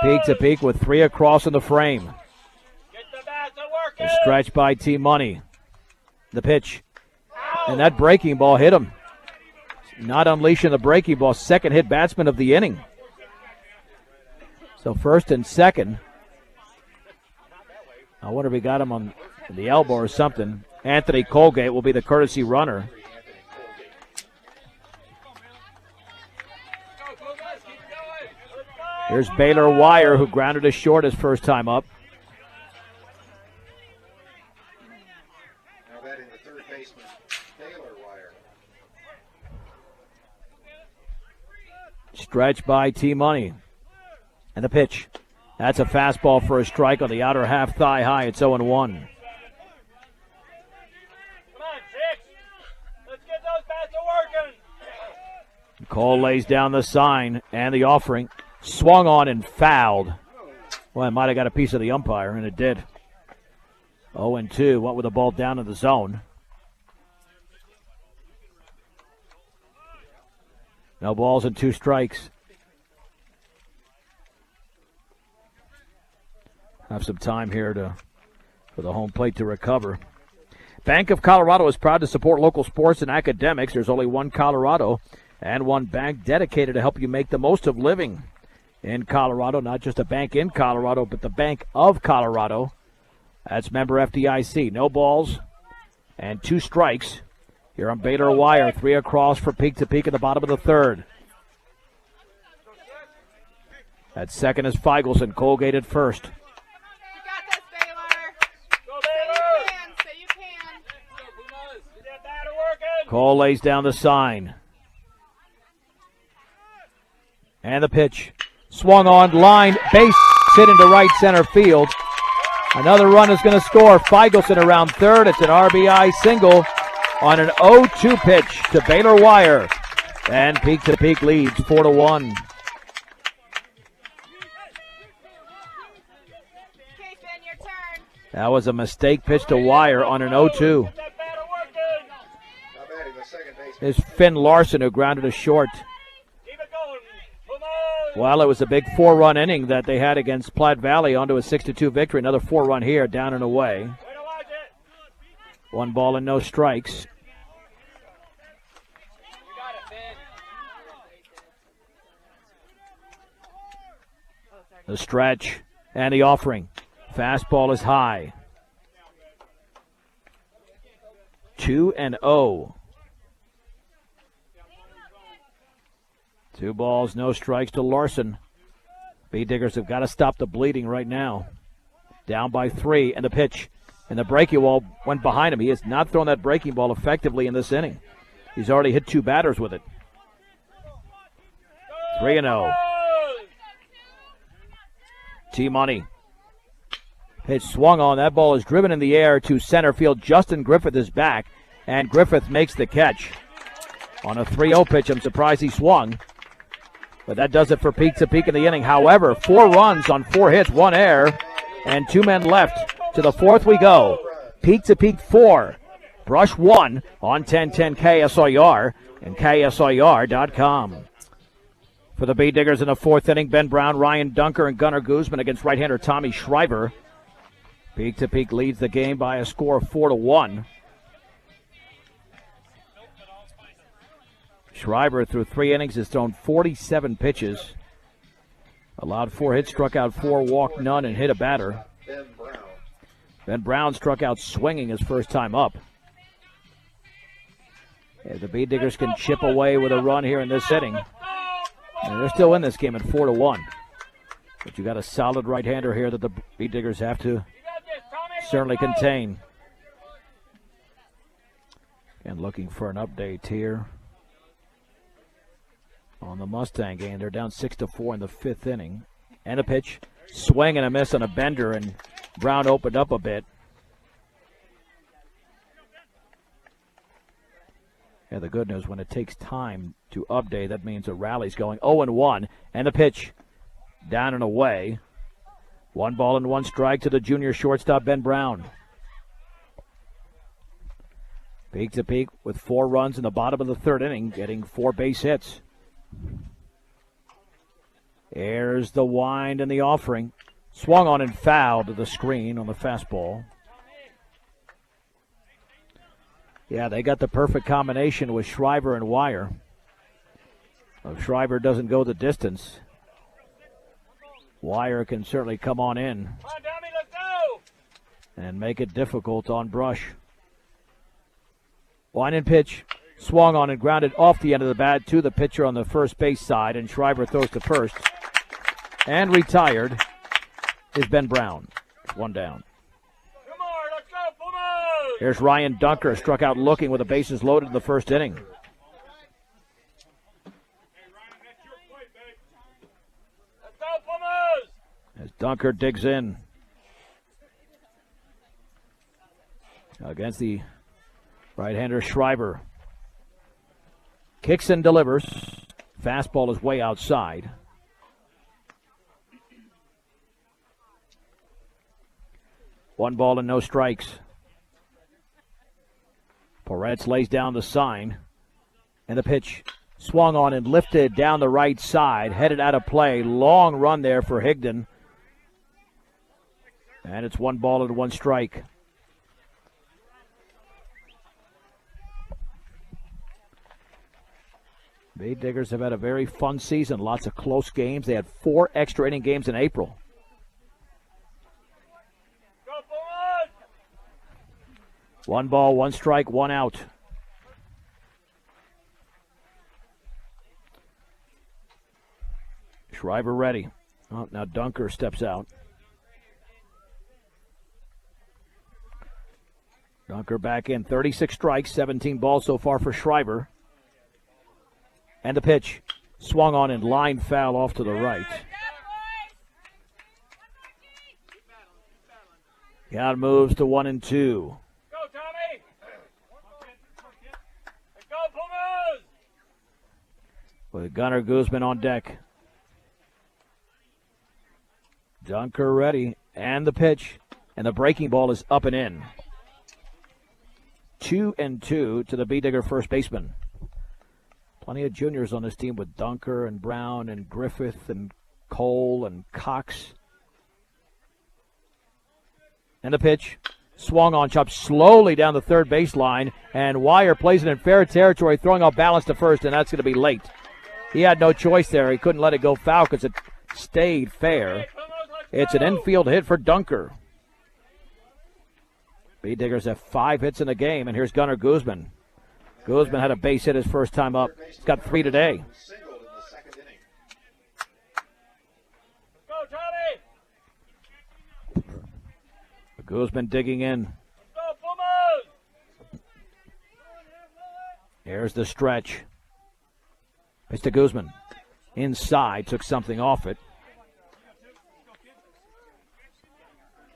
Peak to Peak with 3 across in the frame. A stretch by T-Money. The pitch. And that breaking ball hit him. Not unleashing the breaking ball. Second hit batsman of the inning. So first and second. I wonder if he got him on the elbow or something. Anthony Colgate will be the courtesy runner. Here's Baylor Wire, who grounded us short his first time up. Now batting the third baseman, Baylor Wire. Stretch by T-Money. And the pitch. That's a fastball for a strike on the outer half thigh high. It's 0-1. Come on, 6. Let's get those bats working. Cole lays down the sign and the offering. Swung on and fouled. Well, it might have got a piece of the umpire, and it did. 0-2. Went with the ball down in the zone. No balls and 2 strikes. Have some time here for the home plate to recover. Bank of Colorado is proud to support local sports and academics. There's only one Colorado and one bank dedicated to help you make the most of living in Colorado. Not just a bank in Colorado, but the Bank of Colorado. That's member FDIC. No balls and 2 strikes. Here on Baylor Wire, 3 across for Peak to Peak in the bottom of the third. At second is Feigelson, Colgate at first. You got this, Baylor. Go, Say Baylor. you can. Say you can. Get that working. Cole lays down the sign. And the pitch. Swung on, line, base hit into right center field. Another run is going to score. Feigelson around third. It's an RBI single on an 0-2 pitch to Baylor Wire. And Peak to Peak leads 4-1. Kason, your turn. That was a mistake pitch to Wire on an 0-2. Get that batter working. Now batting the second baseman. There's Finn Larson who grounded a short. Keep it going. Come on. Well, it was a big 4-run inning that they had against Platte Valley onto a 6-2 victory. Another 4-run here, down and away. Way to watch it. 1 ball and no strikes. You got it, Ben. The stretch and the offering. Fastball is high. 2-0. 2 balls, no strikes to Larson. Bee Diggers have got to stop the bleeding right now. Down by 3, and the pitch. And the breaking ball went behind him. He has not thrown that breaking ball effectively in this inning. He's already hit 2 batters with it. 3-0. T-Money. Pitch swung on. That ball is driven in the air to center field. Justin Griffith is back, and Griffith makes the catch. On a 3-0 pitch, I'm surprised he swung. But that does it for Peak to Peak in the inning. However, 4 runs on 4 hits, 1 error, and 2 men left. To the 4th we go. Peak to Peak 4. Brush 1 on 1010 KSIR and KSIR.com. For the Bee Diggers in the 4th inning, Ben Brown, Ryan Dunker, and Gunnar Guzman against right-hander Tommy Schreiber. Peak to Peak leads the game by a score of 4-1. Schreiber, through 3 innings, has thrown 47 pitches. Allowed 4 hits, struck out 4, walked none, and hit a batter. Ben Brown. Ben Brown struck out swinging his first time up. Yeah, the Bee Diggers can chip away with a run here in this inning. And they're still in this game at 4-1. But you got a solid right-hander here that the Bee Diggers have to certainly contain. And looking for an update here on the Mustang game. They're down 6-4 in the 5th inning. And a pitch. Swing and a miss on a bender, and Brown opened up a bit. Yeah, the good news, when it takes time to update, that means a rally's going 0-1. And the pitch down and away. 1 ball and 1 strike to the junior shortstop, Ben Brown. Peak to Peak with 4 runs in the bottom of the 3rd inning, getting 4 base hits. Here's the wind and the offering. Swung on and fouled to the screen on the fastball. Yeah, they got the perfect combination with Schreiber and Wire. If Schreiber doesn't go the distance, Wire can certainly come on in Come on, Tommy, let's go. and make it difficult on Brush. Wind and pitch. Swung on and grounded off the end of the bat to the pitcher on the first base side, and Schreiber throws to first. And retired is Ben Brown. 1 down. Come on, let's go, Pumas. Here's Ryan Dunker, struck out looking with the bases loaded in the 1st inning. Let's go, Pumas. As Dunker digs in against the right-hander Schreiber. Kicks and delivers. Fastball is way outside. One ball and no strikes. Poretz lays down the sign. And the pitch swung on and lifted down the right side. Headed out of play. Long run there for Higdon. And it's 1 ball and 1 strike. Bee Diggers have had a very fun season. Lots of close games. They had 4 extra inning games in April. Go, Pumas. 1 ball, 1 strike, 1 out. Schreiber ready. Oh, now Dunker steps out. Dunker back in. 36 strikes, 17 balls so far for Schreiber. And the pitch. Swung on and line foul off to the right. Count moves to 1-2. Go, Tommy! Let's go, Pumas! With Gunnar Guzman on deck. Dunker ready. And the pitch. And the breaking ball is up and in. 2-2 to the B-Digger first baseman. Plenty of juniors on this team with Dunker and Brown and Griffith and Cole and Cox. And the pitch. Swung on, chopped slowly down the third baseline. And Wire plays it in fair territory, throwing off balance to first, and that's going to be late. He had no choice there. He couldn't let it go foul because it stayed fair. It's an infield hit for Dunker. B-Diggers have 5 hits in the game, and here's Gunnar Guzman. Guzman had a base hit his first time up. He's got 3 today. Singled in the second inning. Go, Tommy! Guzman digging in. Go, Pumas! Here's the stretch. Mr. Guzman. Inside, took something off it.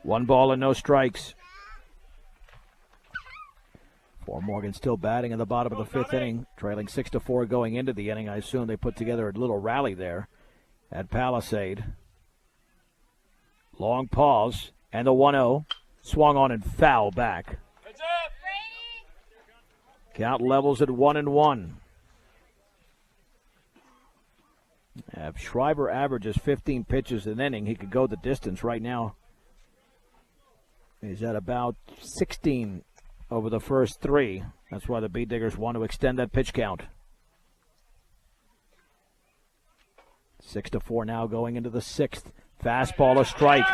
1 ball and no strikes. For Morgan still batting in the bottom of the 5th inning, trailing 6-4 going into the inning. I assume they put together a little rally there at Palisade. Long pause, and the 1-0 swung on and foul back. Heads up! Count levels at 1-1. If Schreiber averages 15 pitches an inning, he could go the distance right now. He's at about 16 over the first 3. That's why the B-Diggers want to extend that pitch count. 6-4 now going into the 6th. Fastball, a strike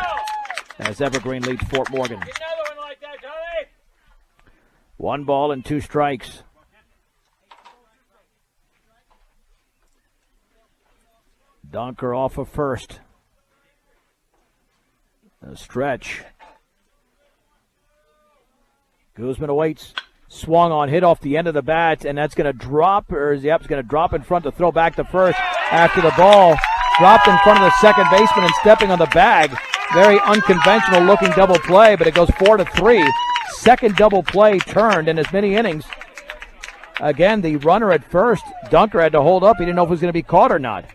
as Evergreen leads Fort Morgan. Get another one like that, Tommy! 1 ball and 2 strikes. Dunker off of first. A stretch. Guzman awaits. Swung on, hit off the end of the bat, and that's going to drop. It's going to drop in front to throw back to first after the ball. Dropped in front of the second baseman and stepping on the bag. Very unconventional looking double play, but it goes 4-3. Second double play turned in as many innings. Again, the runner at first, Dunker had to hold up. He didn't know if it was going to be caught or not.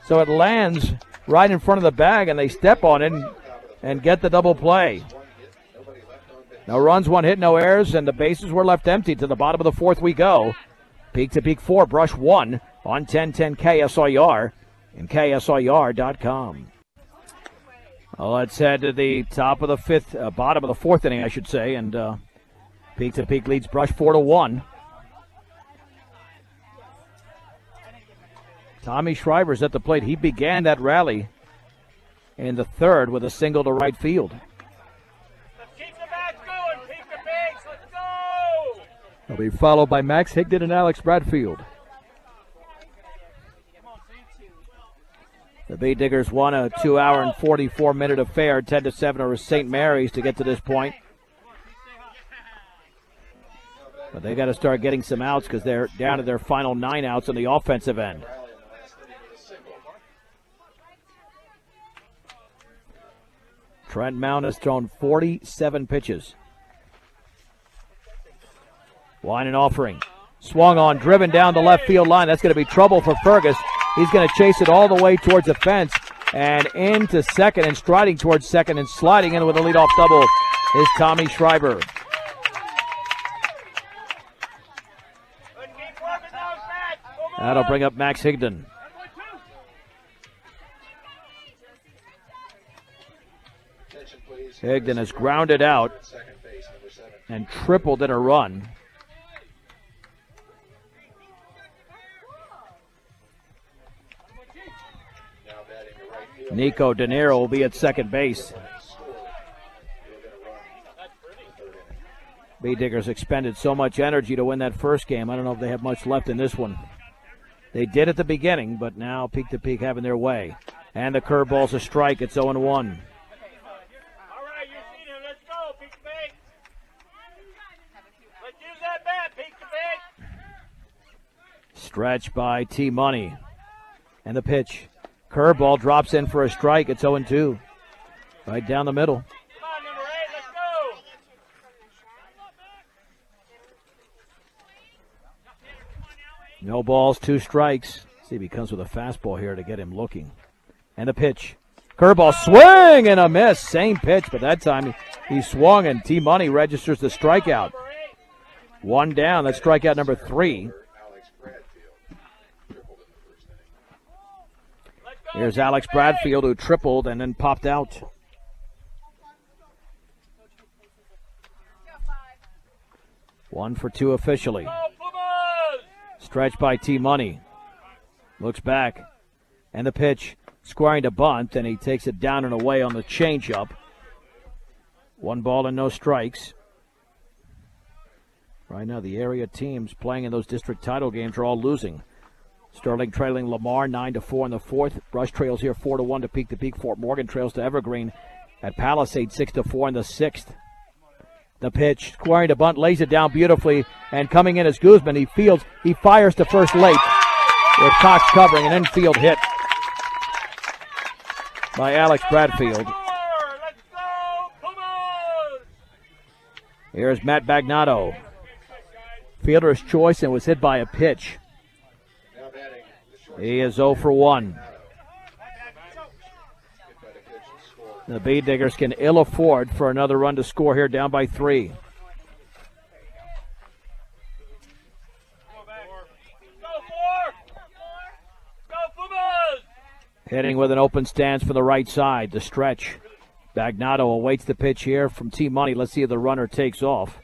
So it lands right in front of the bag, and they step on it and get the double play. No runs, 1 hit, no errors, and the bases were left empty. To the bottom of the 4th we go. Peak to Peak 4, Brush 1 on 1010 KSIR and KSIR.com. Well, let's head to the top of the 5th, bottom of the 4th inning, I should say, and Peak to Peak leads Brush 4-1. Tommy Schreiber's at the plate. He began that rally in the 3rd with a single to right field. He'll be followed by Max Higdon and Alex Bradfield. The B-Diggers won a 2-hour and 44-minute affair, 10-7 over St. Mary's to get to this point. But they got to start getting some outs because they're down to their final 9 outs on the offensive end. Trent Mount has thrown 47 pitches. Wine and offering. Swung on, driven down the left field line. That's going to be trouble for Fergus. He's going to chase it all the way towards the fence and into second and striding towards second and sliding in with a leadoff double is Tommy Schreiber. That'll bring up Max Higdon. Higdon has grounded out and tripled in a run. Nico De Niro will be at second base. B-Diggers expended so much energy to win that first game. I don't know if they have much left in this one. They did at the beginning, but now Peak to Peak having their way. And the curveball's a strike. It's 0-1. All right, you're senior. Let's go, Peak to Peak. Let's use that bat, Peak to Peak. Stretch by T-Money. And the pitch. Curveball drops in for a strike. It's 0-2. Right down the middle. Come on, number 8. Let's go. No balls, 2 strikes. See if he comes with a fastball here to get him looking. And the pitch. Curveball swing and a miss. Same pitch, but that time he swung and T-Money registers the strikeout. 1 down. That's strikeout number 3. Alex Bradfield tripled in the first inning. Let's go. Here's Alex Bradfield, who tripled and then popped out. 1 for 2 officially. Go, Pumas. Stretch by T-Money. Looks back. And the pitch. Squaring to bunt, and he takes it down and away on the changeup. 1 ball and no strikes. Right now, the area teams playing in those district title games are all losing. Sterling trailing Lamar 9-4 in the 4th. Brush trails here 4-1 to Peak. Fort Morgan trails to Evergreen at Palisade 6-4 in the 6th. The pitch, squaring to bunt, lays it down beautifully, and coming in as Guzman. He fields, he fires to first late with Cox covering an infield hit by Alex Bradfield. Let's go, Pumas. Here's Matt Bagnato. Fielder's choice and was hit by a pitch. Now batting the short He is 0 for 1. hit by the pitch and scored. The Bee Diggers can ill afford for another run to score here, down by 3. Go back. Go, 4. Go, Pumas. Hitting with an open stance from the right side. The stretch. Bagnato awaits the pitch here from T-Money. Let's see if the runner takes off.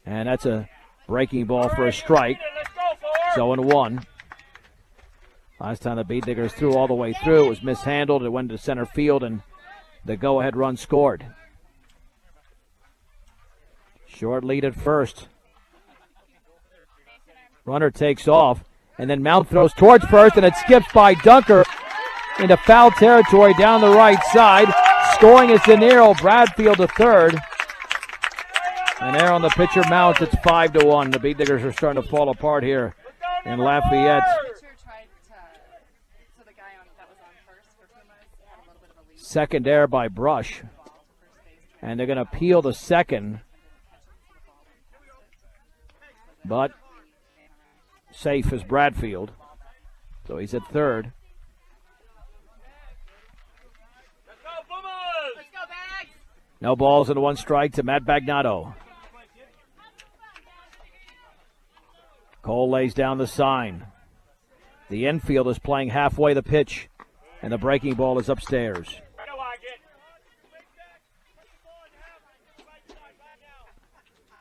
And that's a breaking ball for a strike. Let's go, 4. It's 0-1. Last time the Bee Diggers threw all the way through, it was mishandled. It went to center field, and the go-ahead run scored. Short lead at first. Runner takes off, and then Mount throws towards first, and it skips by Dunker into foul territory down the right side. Scoring is De Niro. Bradfield to third. And there on the pitcher Mount, it's 5-1. The Bee Diggers are starting to fall apart here in Lafayette. So the guy that was on first for Pumas had a little bit of a lead. Second error by Brush. And they're going to peel the second. But safe is Bradfield. So he's at third. Let's go, Pumas. Let's go, Bags. No balls and 1 strike to Matt Bagnato. Cole lays down the sign. The infield is playing halfway the pitch, and the breaking ball is upstairs. Go, I get.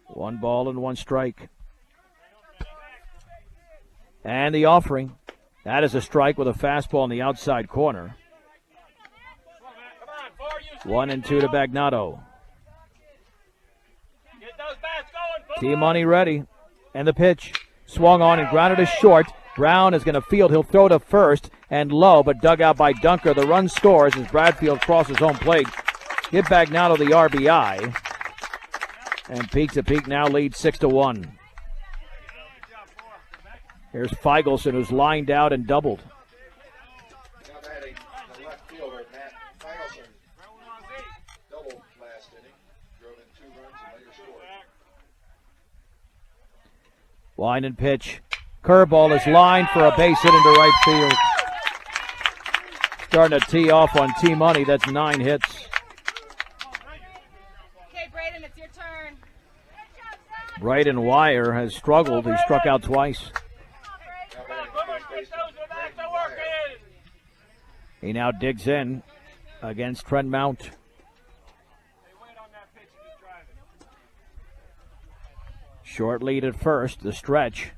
1 ball and 1 strike. And the offering. That is a strike with a fastball in the outside corner. Come on, 4. You 1 and 2 to Bagnato. Get those bats going, Pumas. T-Money ready. And the pitch. Swung on and grounded to short. Brown is going to field. He'll throw to first and low, but dug out by Dunker. The run scores as Bradfield crosses home plate. Give Bagnato the RBI. And Peak to Peak now leads 6-1. Here's Feigelson, who's lined out and doubled. Now batting the left fielder, Matt Feigelson. Doubled last inning. Drove in 2 runs and later scored. Line and pitch. Curveball is lined for a base hit into right field. Starting to tee off on T-Money. That's 9 hits. Okay, Braden, it's your turn. Braden Wire has struggled. He struck out twice. Now Come on, batting Pumas. first Get baseman, those bats Braden to Wire. work in. He now digs in against Trent Mount. Hey, wait on that pitch and keep driving. Short lead at first, the stretch.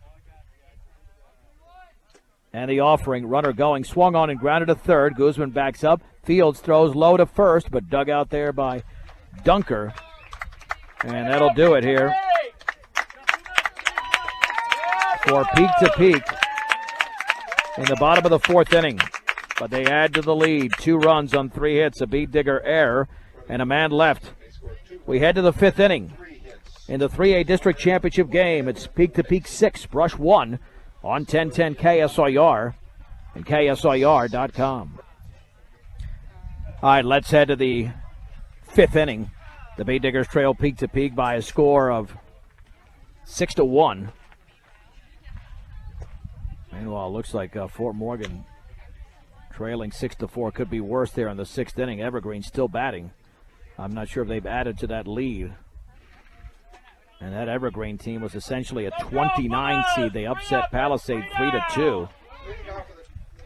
And the offering, runner going, swung on and grounded to third. Guzman backs up. Fields throws low to first, but dug out there by Dunker. And that'll do it here for Peak to Peak. in the bottom of the fourth inning. But they add to the lead. 2 runs on 3 hits, a beat digger error, and a man left. We head to the 5th inning. In the 3A District Championship game, it's Peak to Peak 6, Brush 1 on 1010 KSIR and KSIR.com. All right, let's head to the 5th inning. The Beat Diggers trail Peak to Peak by a score of 6-1. Meanwhile, it looks like Fort Morgan trailing 6-4. Could be worse there in the 6th inning. Evergreen still batting. I'm not sure if they've added to that lead. And that Evergreen team was essentially a 29 seed. They upset Palisade 3-2. Leading off of the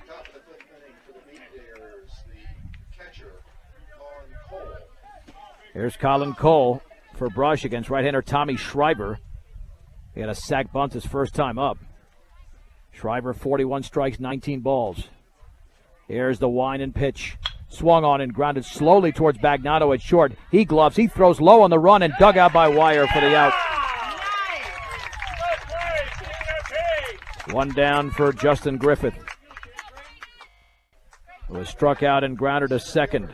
top of the 5th inning for the Beat Diggers, the catcher, Colin Cole. Here's Colin Cole for Brush against right-hander Tommy Schreiber. He had a sac bunt his first time up. Schreiber 41 strikes, 19 balls. Here's the wind and pitch. Swung on and grounded slowly towards Bagnato at short. He gloves. He throws low on the run and dug out by Wire for the out. 1 down for Justin Griffith, who was struck out and grounded to second.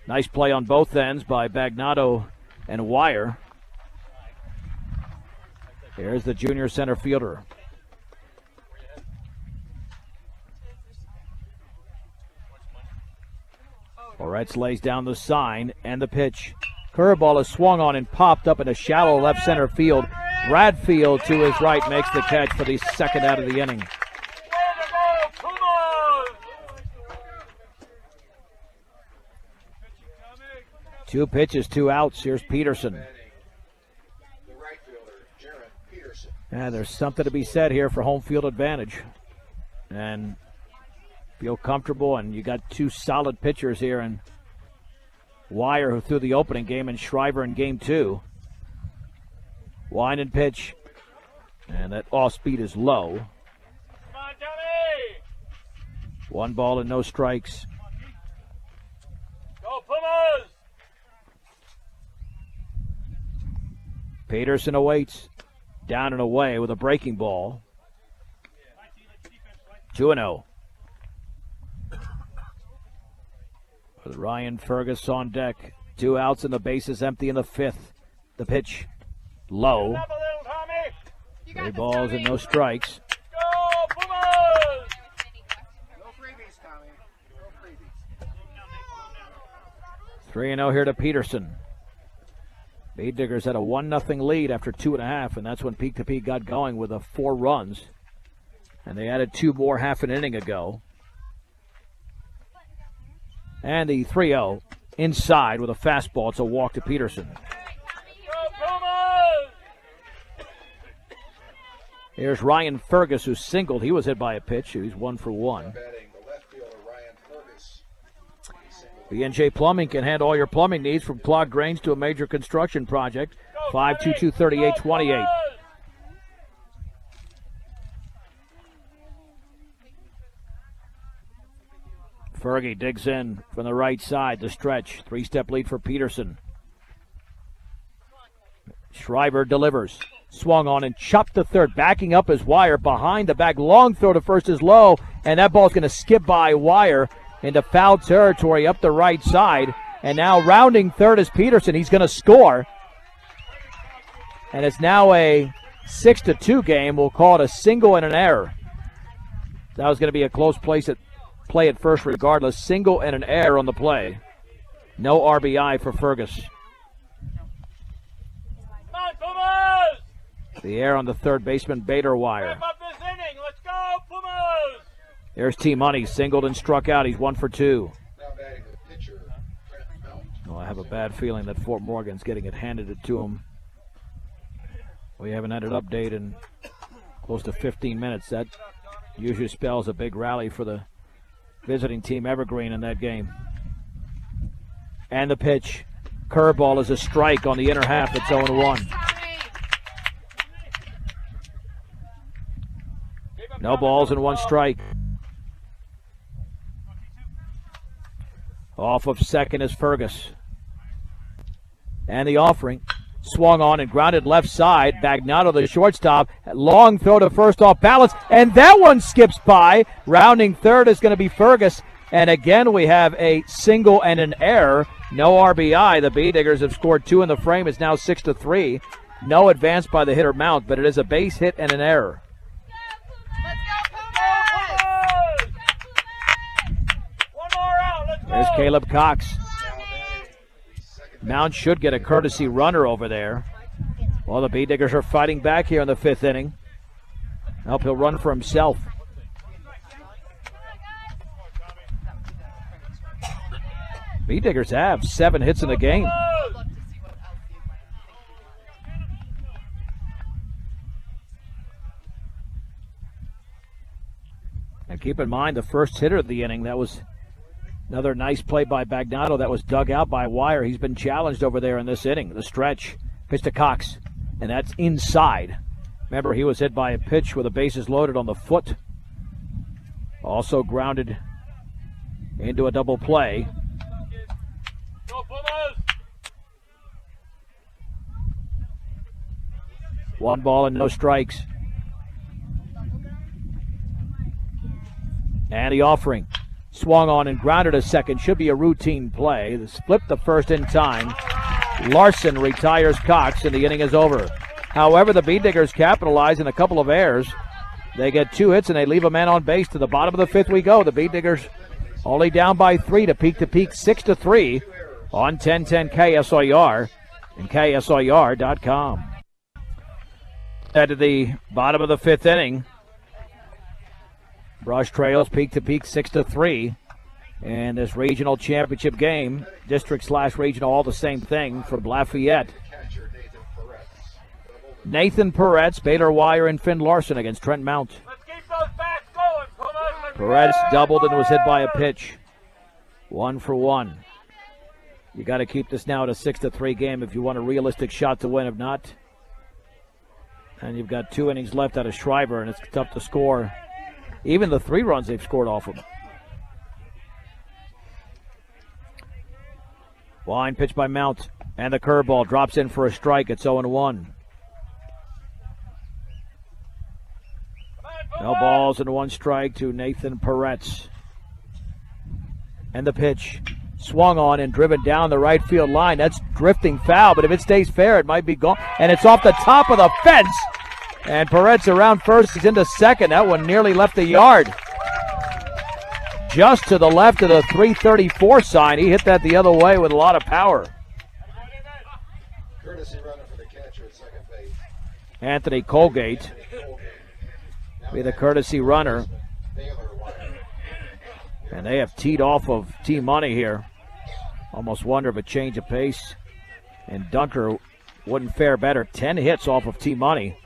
Nice play on both ends by Bagnato and Wire. Here's the junior center fielder. Moretz lays down the sign and the pitch. Curveball is swung on and popped up in a shallow left center field. Bradfield to his right makes the catch for the second out of the inning. 2 pitches, 2 outs. Here's Peterson. The right fielder, Jaron Peterson. And there's something to be said here for home field advantage. And feel comfortable, and you got 2 solid pitchers here in Wire, who threw the opening game, and Schreiber in game 2. Wind and pitch, and that off speed is low. 1 ball and no strikes. Go Pumas! Peterson awaits, down and away with a breaking ball. 2-0. With Ryan Fergus on deck. 2 outs and the bases empty in the 5th. The pitch low. Up a little, Tommy! 3 balls and no strikes. Go Pumas! No freebies, Tommy. No freebies. 3-0 here to Peterson. Beat Diggers had a 1-0 lead after 2.5, and that's when Peak to Peak got going with 4 runs. And they added 2 more half an inning ago. And the 3-0 inside with a fastball. It's a walk to Peterson. Go Pumas! Here's Ryan Fergus, who singled. He was hit by a pitch. He's 1 for 1. Batting the left fielder, Ryan Fergus. B&J Plumbing can handle all your plumbing needs, from clogged drains to a major construction project. 522-3828. Fergie digs in from the right side, the stretch. 3-step lead for Peterson. Schreiber delivers. Swung on and chopped to third. Backing up his Wire behind the back. Long throw to first is low, and that ball's going to skip by Wire into foul territory up the right side. And now rounding third is Peterson. He's going to score. And it's now a 6-2 game. We'll call it a single and an error. That was going to be a close play at first regardless. Single and an error on the play. No RBI for Fergus. Come on, Pumas! The error on the third baseman, Bader Wire. Wrap up this inning. Let's go, Pumas! There's T Money, singled and struck out. He's 1 for 2. Now batting the pitcher, Trent Mount. Well, I have a bad feeling that Fort Morgan's getting it handed to him. We haven't had an update in close to 15 minutes. That usually spells a big rally for the visiting team, Evergreen, in that game. And the pitch. Curveball is a strike on the inner half. It's 0-1. No balls and 1 strike. Off of second is Fergus. And the offering. Swung on and grounded left side. Bagnano, the shortstop. Long throw to first off balance. And that one skips by. Rounding third is going to be Fergus. And again, we have a single and an error. No RBI. The B-Diggers have scored 2 in the frame. It's now 6-3. No advance by the hitter Mount, but it is a base hit and an error. One more out. Let's go. There's Caleb Cox. Mount should get a courtesy runner over there. Well, the B-Diggers are fighting back here in the 5th inning. Hope he'll run for himself. B-Diggers have 7 hits in the game. And keep in mind, the first hitter of the inning, that was another nice play by Bagnano that was dug out by Wire. He's been challenged over there in this inning. The stretch, pitch to Cox, and that's inside. Remember, he was hit by a pitch with the bases loaded on the foot. Also grounded into a double play. Go Pumas. 1 ball and no strikes. And the offering. Swung on and grounded a second. Should be a routine play. Flipped the first in time. Larson retires Cox, and the inning is over. However, the B-Diggers capitalize in a couple of errors. They get 2 hits, and they leave a man on base. To the bottom of the 5th we go. The B-Diggers only down by 3 to peak 6-3 on 1010 KSIR and KSIR.com. Head to the bottom of the 5th inning. Brush trails peak 6-3. And this regional championship game, district/regional, all the same thing from Lafayette. Nathan Peretz, Baylor Wire, and Finn Larson against Trent Mount. Let's keep those bats going, Pumas. Peretz doubled and was hit by a pitch. 1 for 1. You got to keep this now at a 6-3 game if you want a realistic shot to win. If not, and you've got 2 innings left out of Schreiber, and it's tough to score. Even the 3 runs they've scored off him. Line pitch by Mount, and the curveball drops in for a strike. It's 0-1. No balls and 1 strike to Nathan Peretz. And the pitch. Swung on and driven down the right field line. That's drifting foul, but if it stays fair, it might be gone. And it's off the top of the fence. And Peretz around first. He's into second. That one nearly left the yard. Just to the left of the 334 sign. He hit that the other way with a lot of power. Courtesy runner for the catcher at second base. Anthony Colgate be the courtesy runner. And they have teed off of T-Money here. Almost wonder if a change of pace. And Dunker wouldn't fare better. 10 hits off of T-Money.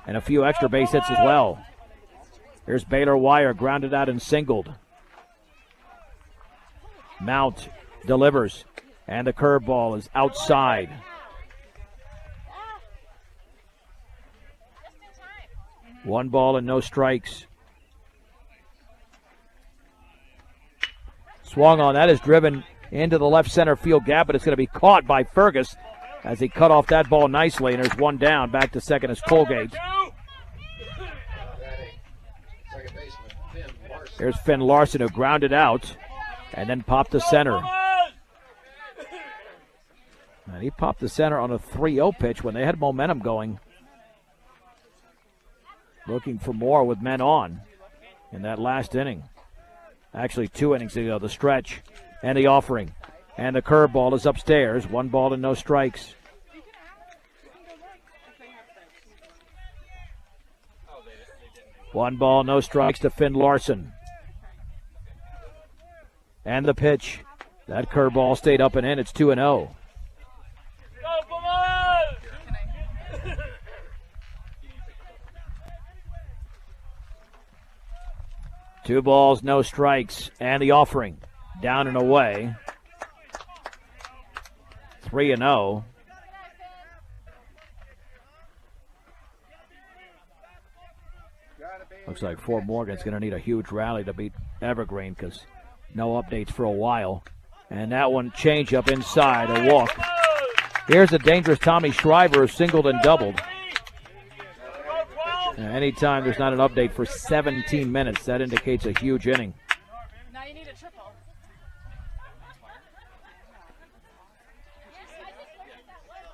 And a few extra base hits as well. Here's Baylor Wire, grounded out and singled. Mount delivers. And the curveball is outside. One ball and no strikes. Swung on. That is driven into the left center field gap, but it's going to be caught by Fergus as he cut off that ball nicely. And there's 1 down. Back to second is Colgate. Here's Finn Larson, who grounded out and then popped to center. And he popped the center on a 3-0 pitch when they had momentum going. Looking for more with men on in that last inning. Actually, 2 innings ago, the stretch and the offering. And the curveball is upstairs. 1 ball and no strikes. One ball, no strikes to Finn Larson. And the pitch. That curveball stayed up and in. It's 2-0. 2 balls, no strikes, and the offering. Down and away. 3-0. Looks like Fort Morgan's going to need a huge rally to beat Evergreen because no updates for a while. And that one, change up inside, a walk. Here's a dangerous Tommy Shriver, singled and doubled. Anytime there's not an update for 17 minutes, that indicates a huge inning. Now you need a triple.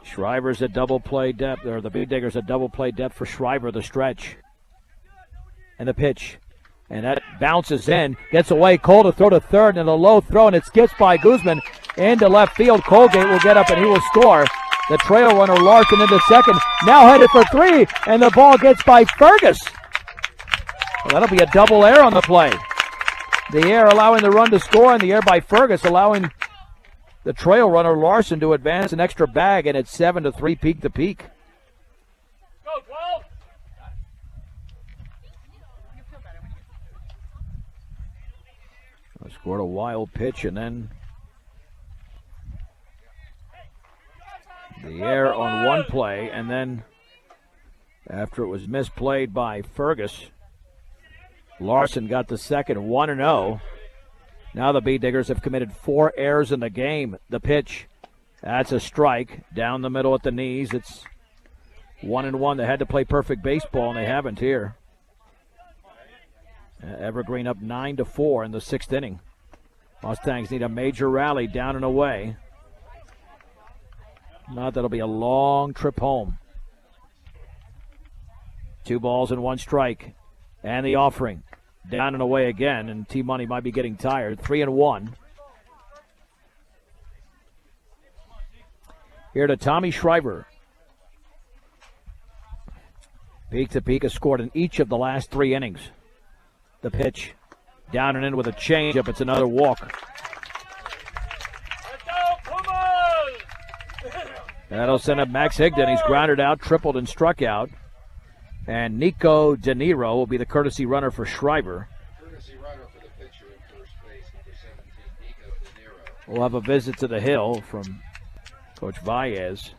Shriver's a double play depth, or the Big Diggers a double play depth for Shriver, the stretch. And the pitch. And that bounces in, gets away. Cole to throw to third, and a low throw, and it skips by Guzman into left field. Colgate will get up, and he will score. The trail runner Larson into second, now headed for three, and the ball gets by Fergus. Well, that'll be a double error on the play. The error allowing the run to score, and the error by Fergus allowing the trail runner Larson to advance an extra bag, and it's 7-3 peak to peak. Go, 12. Scored a wild pitch, and then the error on one play, and then after it was misplayed by Fergus, Larson got the second, 1-0. Now the Bee Diggers have committed 4 errors in the game. The pitch, that's a strike down the middle at the knees. It's 1-1. They had to play perfect baseball, and they haven't here. Evergreen up 9-4 in the 6th inning. Mustangs need a major rally down and away. Not that'll be a long trip home. 2 balls and 1 strike. And the offering. Down and away again, and T-Money might be getting tired. 3-1. Here to Tommy Shriver. Peak to Peak has scored in each of the last 3 innings. The pitch. Down and in with a changeup. It's another walk. Let's go, Pumas! That'll send up Max Higdon. He's grounded out, tripled, and struck out. And Nico De Niro will be the courtesy runner for Shriver. Courtesy runner for the pitcher in first base, number 17, Nico De Niro. We'll have a visit to the hill from Coach Baez.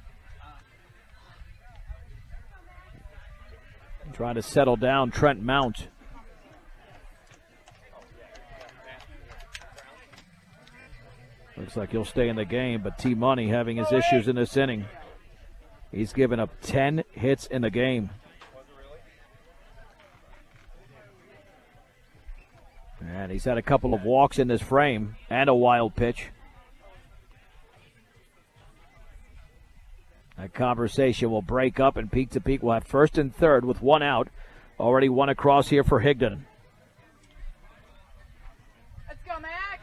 Trying to settle down Trent Mount. Looks like he'll stay in the game, but T-Money having his issues in this inning. He's given up 10 hits in the game. And he's had a couple of walks in this frame and a wild pitch. That conversation will break up, and Peak to Peak will have first and third with 1 out. Already 1 across here for Higdon. Let's go, Max.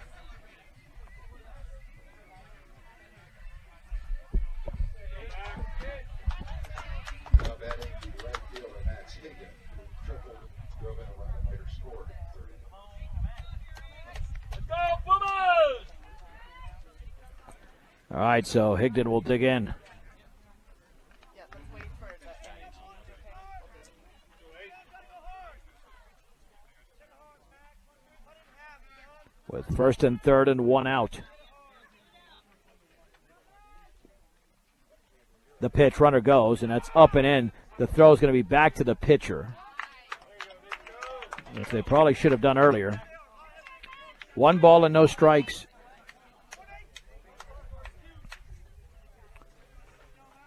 Now batting the right fielder, Max Higdon, who tripled, drove in a run, and later scored in the 3rd inning. Let's go, Pumas! All right, so Higdon will dig in. Yeah, let's wait for that. With first and third and 1 out. The pitch, runner goes, and that's up and in. The throw is going to be back to the pitcher, which they probably should have done earlier. 1 ball and no strikes.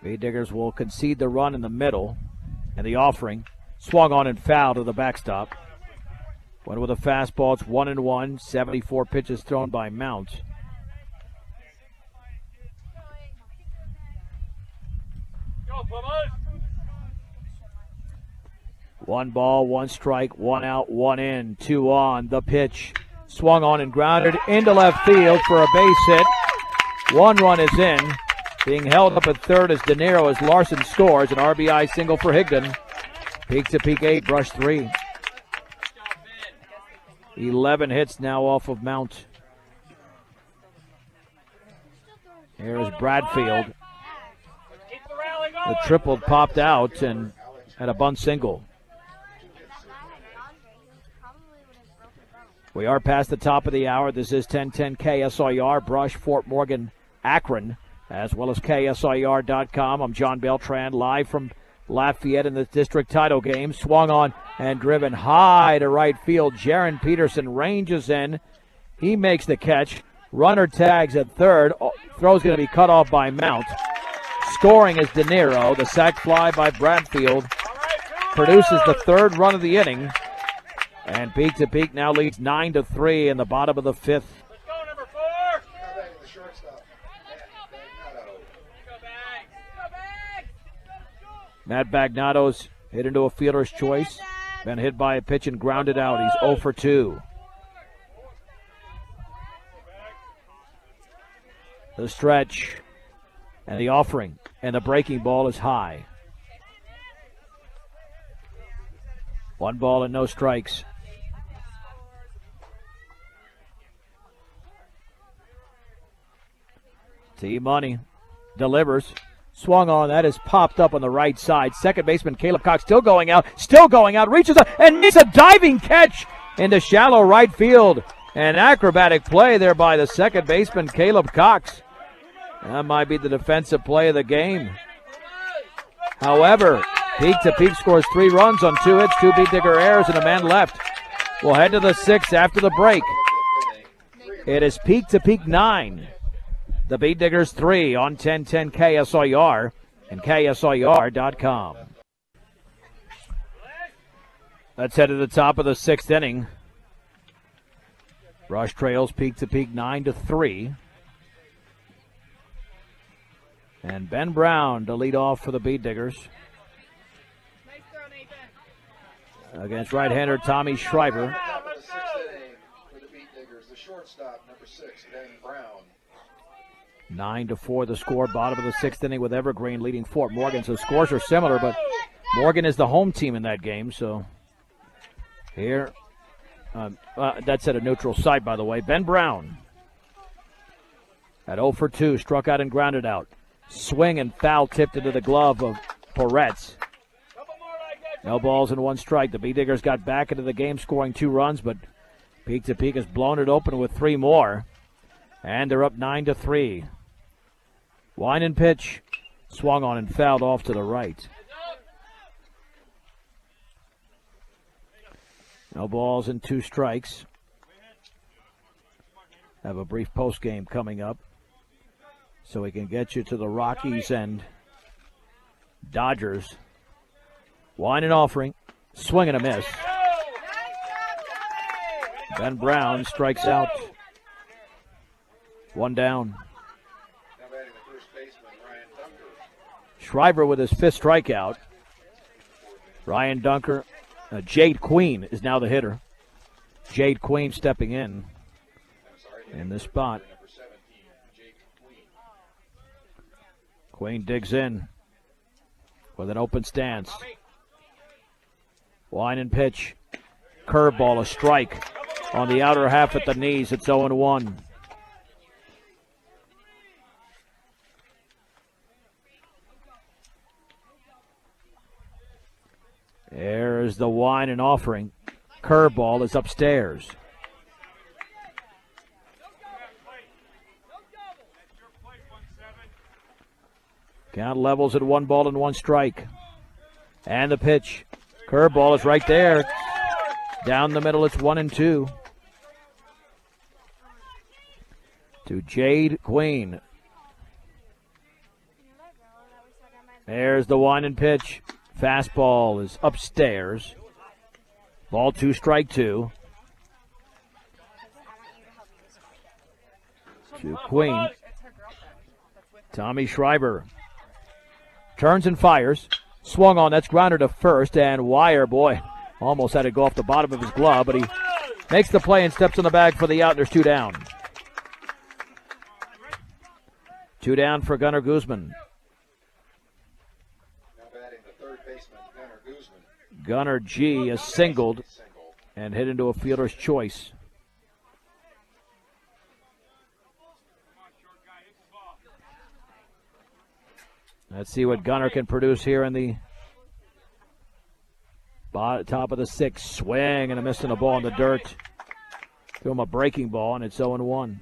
Bee Diggers will concede the run in the middle, and the offering swung on and foul to the backstop. Went with a fastball. It's 1-1. 74 pitches thrown by Mount. Go, Pumas! 1 ball, 1 strike, 1 out, 1 in, 2 on. The pitch swung on and grounded into left field for a base hit. 1 run is in. Being held up at third is De Niro as Larson scores. An RBI single for Higdon. Peak to Peak 8, brush 3. 11 hits now off of Mount. Here is Bradfield. Keep the rally going! The triple popped out and had a bunt single. We are past the top of the hour. This is 1010 KSIR, Brush, Fort Morgan, Akron, as well as KSIR.com. I'm John Beltran, live from Lafayette in the district title game. Swung on and driven high to right field. Jaron Peterson ranges in. He makes the catch. Runner tags at third. Throw's going to be cut off by Mount. Scoring is De Niro. The sac fly by Bradfield produces the third run of the inning. And Peak to Peak now leads 9-3 in the bottom of the fifth. Let's go, number 4. Now batting the shortstop, Matt Bagnotto. Matt Bagnotto's hit into a fielder's choice. Been hit by a pitch and grounded out. He's 0 for 2. The stretch and the offering, and the breaking ball is high. 1 ball and no strikes. T-Money delivers. Swung on, that is popped up on the right side. Second baseman Caleb Cox still going out, reaches up and makes a diving catch into shallow right field. An acrobatic play there by the second baseman Caleb Cox. That might be the defensive play of the game. However, Peak to Peak scores 3 runs on 2 hits, 2 Beat Digger errors, and a man left. We'll head to the 6th after the break. It is Peak to Peak 9. The Beat Diggers 3 on 1010 KSIR and KSIR.com. Let's head to the top of the 6th inning. Rush trails Peak to Peak 9-3. And Ben Brown to lead off for the Beat Diggers. Nice throw, Nathan. Against right-hander Tommy Schreiber. Top of the 6th inning for the Beat Diggers, the shortstop, number 6, Ben Brown. 9-4 the score, bottom of the 6th inning with Evergreen leading Fort Morgan. So scores are similar, but Morgan is the home team in that game. So here, that's at a neutral site, by the way. Ben Brown at 0 for 2, struck out and grounded out. Swing and foul tipped into the glove of Poretz. No balls and 1 strike. The Beat Diggers got back into the game scoring 2 runs, but Peak to Peak has blown it open with 3 more. And they're up 9-3. Wine and pitch. Swung on and fouled off to the right. No balls and 2 strikes. Have a brief post game coming up, so we can get you to the Rockies and Dodgers. Wine and offering. Swing and a miss. Ben Brown strikes out. 1 down. Now batting the first baseman, Ryan Dunker. Schreiber with his 5th strikeout. Ryan Dunker. Jade Queen is now the hitter. Jade Queen stepping in this spot. Number 17, Jake Queen. Queen digs in with an open stance. Wine and pitch. Curveball, a strike on the outer half at the knees. It's 0-1. There's the wine and offering. Curveball is upstairs. Count levels at 1 ball and 1 strike. And the pitch. Curveball is right there. Down the middle, it's 1-2. To Jade Queen. There's the wine and pitch. Fastball is upstairs. Ball 2, strike 2. To Queen. Tommy Schreiber turns and fires. Swung on, that's grounded to first, and Wire, boy, almost had it go off the bottom of his glove, but he makes the play and steps on the bag for the out, and there's 2 down. 2 down for Gunnar Guzman. Now batting the third baseman, Gunnar Guzman. Gunnar G is singled and hit into a fielder's choice. Let's see what Gunnar can produce here in the top of the 6th. Swing and a miss on the ball in the dirt. Threw him a breaking ball, and it's 0-1.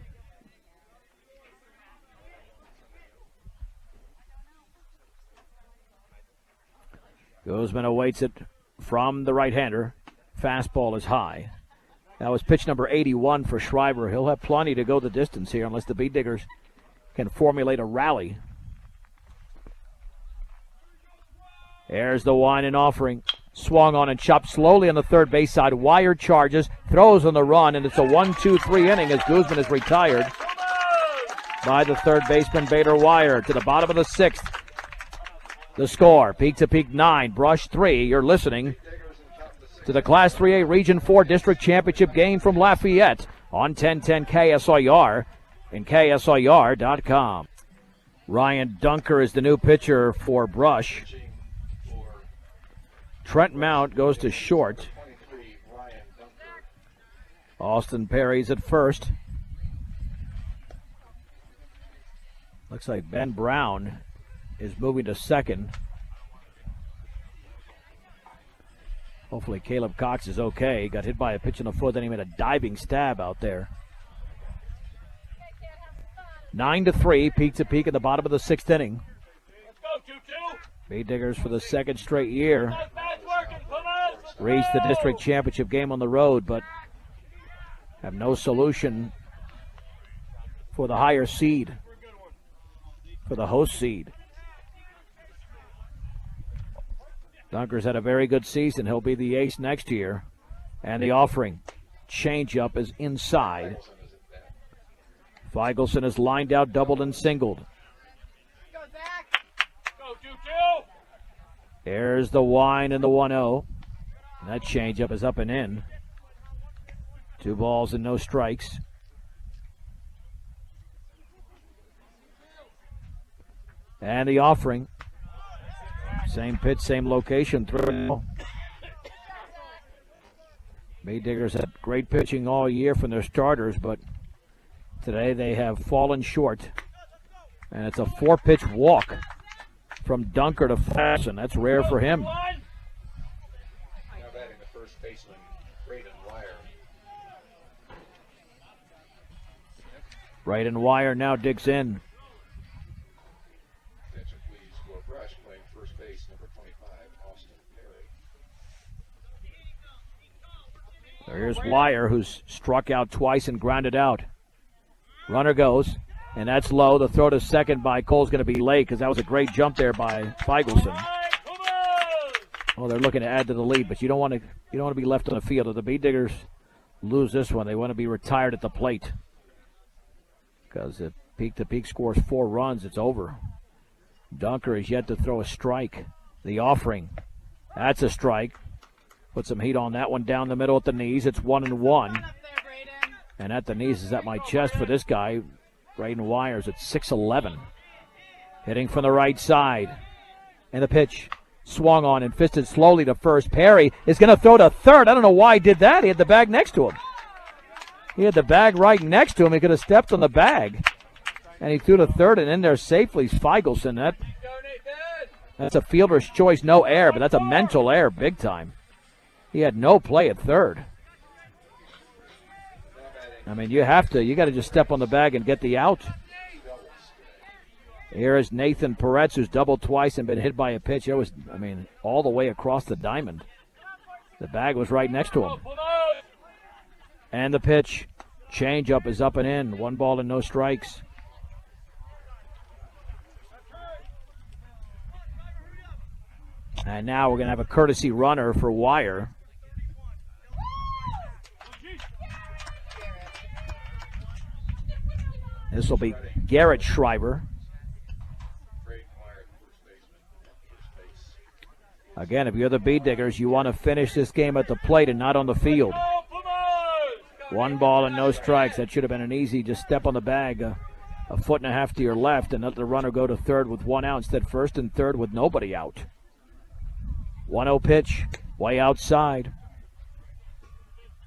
Guzman awaits it from the right-hander. Fastball is high. That was pitch number 81 for Schreiber. He'll have plenty to go the distance here unless the Beat Diggers can formulate a rally. There's the wine and offering. Swung on and chopped slowly on the third base side. Wire charges, throws on the run, and it's a 1-2-3 inning as Guzman is retired by the third baseman Bader Wire. To the bottom of the sixth. The score, Peak to Peak 9, Brush 3. You're listening to the Class 3A Region 4 District Championship game from Lafayette on 1010 KSIR and KSIR.com. Ryan Dunker is the new pitcher for Brush. Trent Mount goes to short. Austin Perry's at first. Looks like Ben Brown is moving to second. Hopefully Caleb Cox is okay. He got hit by a pitch in the foot, then he made a diving stab out there. 9-3, Peak to Peak in the bottom of the sixth inning. Let's go, 2-2. Bay Diggers for the second straight year That's working. Pumas. Let's reached the go. district championship game on the road, but have no solution for the higher seed, for the host seed. Dunker's had a very good season. He'll be the ace next year. And the offering. Changeup is inside. Feigelson is lined out, doubled, and singled. Go, Zach. Go, 2-2. There's the wine and the 1-0. And that changeup is up and in. 2 balls and no strikes. And the offering. Same pitch, same location. 3-0. Bay Diggers had great pitching all year from their starters, but today they have fallen short. And it's a 4-pitch walk from Dunker to Feigelson. That's rare for him. One. Now batting the first baseman, Braden Wire. Right and Wire now digs in. Attention please for Brush playing first base, number 25, Austin Perry. Here's Wire, who's struck out twice and grounded out. Runner goes, and that's low. The throw to second by Cole's going to be late because that was a great jump there by Feigelson. Right, Pumas. Oh, they're looking to add to the lead, but you don't want to be left on the field. If the Bee Diggers lose this one, they want to be retired at the plate because if Peak to Peak scores 4 runs, it's over. Dunker is yet to throw a strike. The offering, that's a strike. Put some heat on that one down the middle at the knees. It's 1-1. Up there, Braden. And at the knees is at my chest for this guy. Braden Wires at 6'11". Hitting from the right side. And the pitch swung on and fisted slowly to first. Perry is going to throw to third. I don't know why he did that. He had the bag next to him. He had the bag right next to him. He could have stepped on the bag. And he threw to third and in there safely. Feigelson. That's a fielder's choice. No error, but that's a mental error big time. He had no play at third. I mean, you got to just step on the bag and get the out. Here is Nathan Peretz, who's doubled twice and been hit by a pitch. It was, all the way across the diamond. The bag was right next to him. And the pitch. Changeup is up and in. 1 ball and no strikes. And now we're going to have a courtesy runner for Wire. This will be Garrett Schreiber. Braden Wire, first baseman, first base. Again, if you're the Bee Diggers, you want to finish this game at the plate and not on the field. 1 ball and no strikes. That should have been an easy just step on the bag, a 1.5 feet to your left, and let the runner go to third with 1 out instead first and third with nobody out. 1-0 pitch, way outside.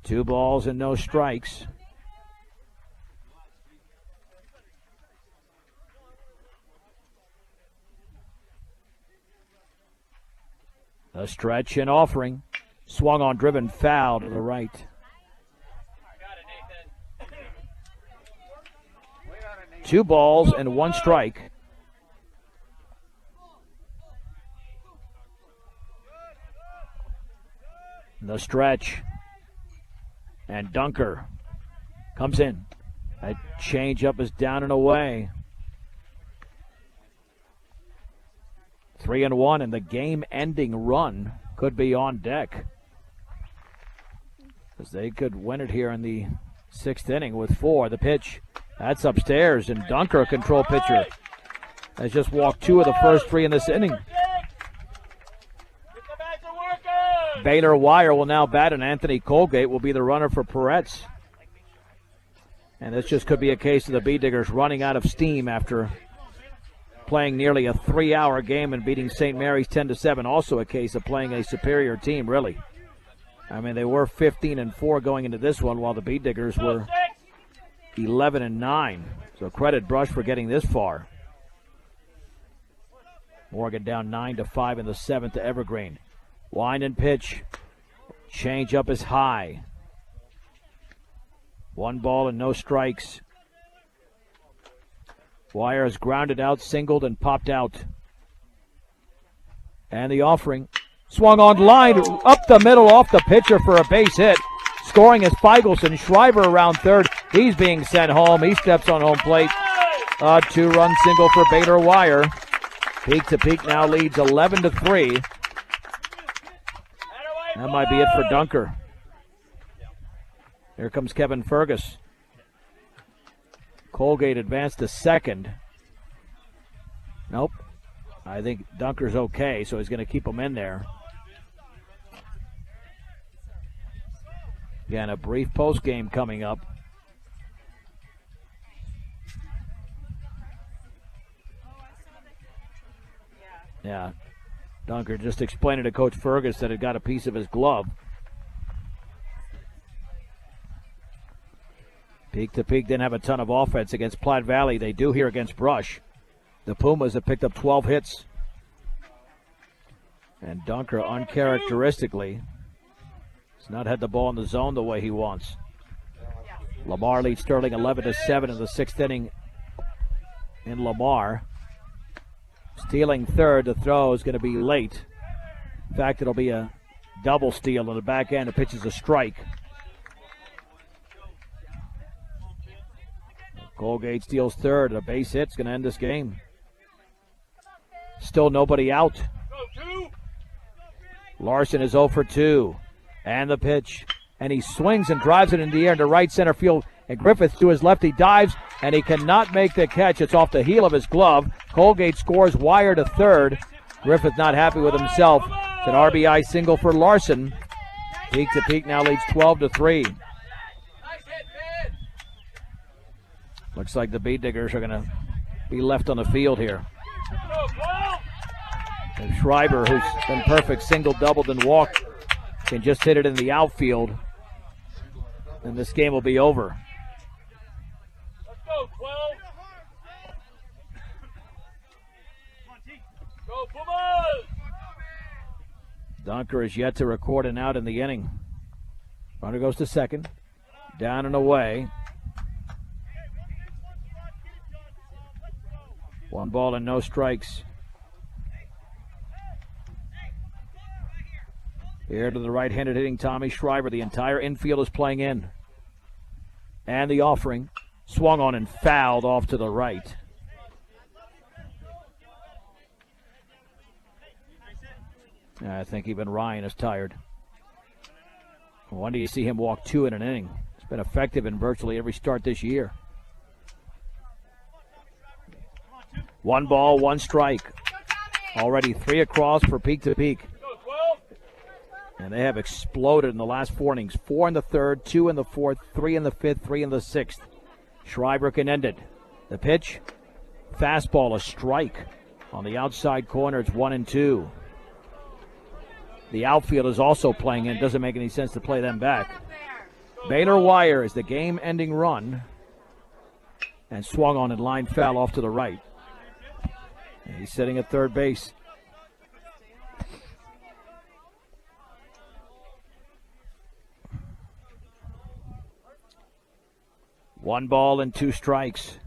2 balls and no strikes. A stretch and offering. Swung on, driven foul to the right. 2 balls and 1 strike. The stretch. And Dunker comes in. That changeup is down and away. 3-1, and the game-ending run could be on deck, because they could win it here in the 6th inning with 4. The pitch, that's upstairs, and Dunker, a control pitcher, has just walked 2 of the first 3 in this inning. Baylor Wire will now bat, and Anthony Colgate will be the runner for Peretz. And this just could be a case of the Bee Diggers running out of steam after playing nearly a 3-hour game and beating St. Mary's 10-7. Also a case of playing a superior team, really. I mean, they were 15-4 going into this one, while the Bee Diggers were 11-9. So credit Brush for getting this far. Morgan down 9-5 in the 7th to Evergreen. Wind and pitch. Change up is high. 1 ball and no strikes. Wire is grounded out, singled, and popped out. And the offering. Swung on line, up the middle, off the pitcher for a base hit. Scoring is Feigelson. Schreiber around third. He's being sent home. He steps on home plate. A 2-run single for Baylor Wire. Peak to Peak now leads 11-3. That might be it for Dunker. Here comes Kevin Fergus. Colgate advanced to second. Nope. I think Dunker's okay, so he's going to keep him in there. Again, a brief post game coming up. Yeah. Dunker just explaining to Coach Fergus that it got a piece of his glove. Peak to Peak didn't have a ton of offense against Platte Valley. They do here against Brush. The Pumas have picked up 12 hits. And Dunker, uncharacteristically, has not had the ball in the zone the way he wants. Lamar leads Sterling 11-7 in the 6th inning in Lamar. Stealing third, the throw is going to be late. In fact, it'll be a double steal on the back end. The pitch is a strike. Colgate steals third. A base hit's going to end this game. Still nobody out. Larson is 0 for 2. And the pitch. And he swings and drives it in the air into right center field. And Griffith to his left. He dives, and he cannot make the catch. It's off the heel of his glove. Colgate scores. Wire to third. Griffith not happy with himself. It's an RBI single for Larson. Peak to Peak now leads 12-3. Looks like the Bee Diggers are going to be left on the field here. And Schreiber, who's been perfect, single, doubled, and walked, can just hit it in the outfield. And this game will be over. Let's go, 12. Go, Pumas! Dunker is yet to record an out in the inning. Runner goes to second. Down and away. 1 ball and no strikes. Here to the right-handed hitting Tommy Schreiber. The entire infield is playing in. And the offering. Swung on and fouled off to the right. I think even Ryan is tired. When do you see him walk 2 in an inning? It's been effective in virtually every start this year. 1 ball, 1 strike. Already 3 across for Peak to Peak. And they have exploded in the last 4 innings. 4 in the 3rd, 2 in the 4th, 3 in the 5th, 3 in the 6th. Schreiber can end it. The pitch, fastball, a strike. On the outside corner, it's 1-2. The outfield is also playing in. It doesn't make any sense to play them back. Baylor Wire is the game-ending run. And swung on and line foul off to the right. And he's sitting at third base. One ball and 2 strikes.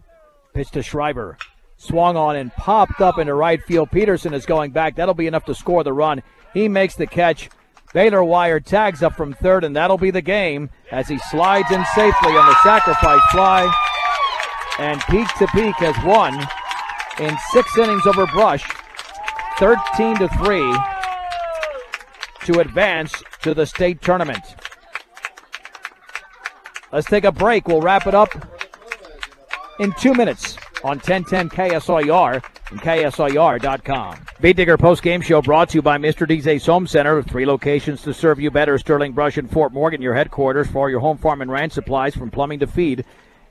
Pitch to Schreiber. Swung on and popped up into right field. Peterson is going back. That'll be enough to score the run. He makes the catch. Baylor Wire tags up from third, and that'll be the game as he slides in safely on the sacrifice fly. And Peak to Peak has won in 6 innings over Brush. 13-3 to advance to the state tournament. Let's take a break. We'll wrap it up in 2 minutes on 1010 KSIR and KSIR.com. Beat Digger post-game show brought to you by Mr. D's Ace Home Center. 3 locations to serve you better. Sterling Brush and Fort Morgan, your headquarters for all your home, farm, and ranch supplies from plumbing to feed.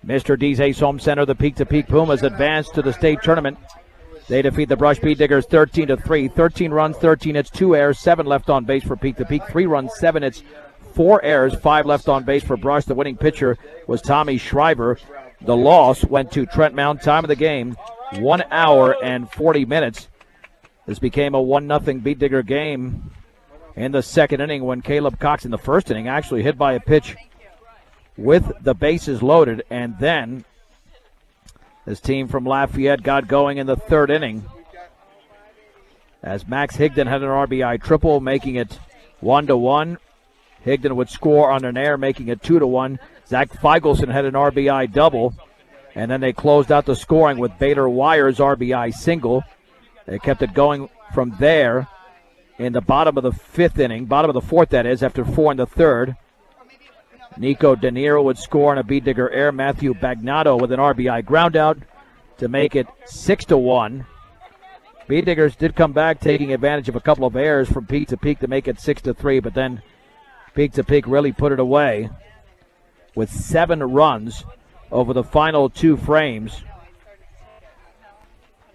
Mr. D's Ace Home Center, the Peak-to-Peak Pumas advance to the state tournament. They defeat the Brush Beat Diggers 13-3. 13 runs, 13 hits, 2 errors, 7 left on base for Peak-to-Peak. 3 runs, 7 hits, 4 errors, 5 left on base for Brush. The winning pitcher was Tommy Shriver. The loss went to Trent Mount. Time of the game, 1 hour and 40 minutes. This became a 1-0 Beat Digger game in the second inning when Caleb Cox in the first inning actually hit by a pitch with the bases loaded. And then this team from Lafayette got going in the third inning as Max Higdon had an RBI triple, making it 1-1. Higdon would score on an error, making it 2-1. Zach Feigelson had an RBI double, and then they closed out the scoring with Bader Wire's RBI single. They kept it going from there in the bottom of the fourth, that is, after 4 in the third. Nico De Niro would score on a Beat Digger error. Matthew Bagnato with an RBI groundout to make it 6-1. Beat Diggers did come back, taking advantage of a couple of errors from Peak-to-Peak to make it 6-3, but then Peak-to-Peak really put it away with 7 runs over the final 2 frames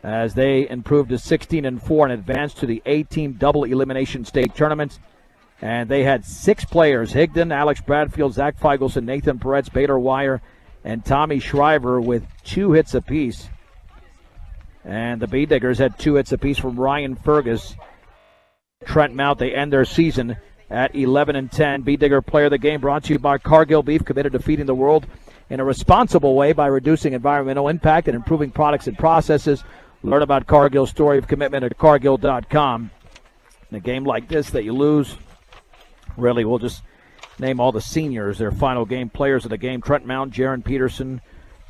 as they improved to 16-4 and advanced to the 8-team double elimination state tournament. And they had 6 players: Higdon, Alex Bradfield, Zach Feigelson, Nathan Peretz, Bader Wire, and Tommy Shriver with 2 hits apiece. And the Beat Diggers had 2 hits apiece from Ryan Fergus, Trent Mount. They end their season at 11-10. Beat Digger Player of the Game brought to you by Cargill Beef, committed to feeding the world in a responsible way by reducing environmental impact and improving products and processes. Learn about Cargill's story of commitment at Cargill.com. In a game like this that you lose, really, we'll just name all the seniors, their final game players of the game: Trent Mount, Jaron Peterson,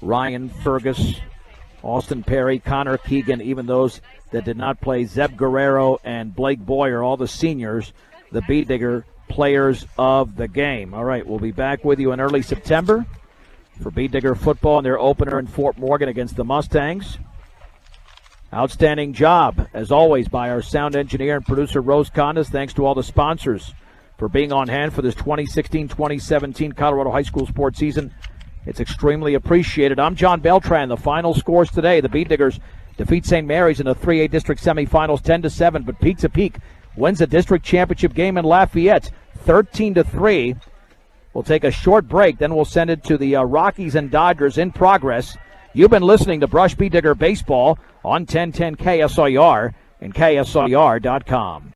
Ryan Fergus, Austin Perry, Connor Keegan, even those that did not play, Zeb Guerrero and Blake Boyer, all the seniors, the Beat Digger players of the game. All right, we'll be back with you in early September for Beat Digger football and their opener in Fort Morgan against the Mustangs. Outstanding job, as always, by our sound engineer and producer, Rose Condas. Thanks to all the sponsors for being on hand for this 2016-2017 Colorado High School sports season. It's extremely appreciated. I'm John Beltran. The final scores today: the Beat Diggers defeat St. Mary's in the 3A district semifinals 10-7, but Peak-to-Peak wins the district championship game in Lafayette 13-3. We'll take a short break, then we'll send it to the Rockies and Dodgers in progress. You've been listening to Brush Beat Digger Baseball on 1010 KSIR and KSIR.com.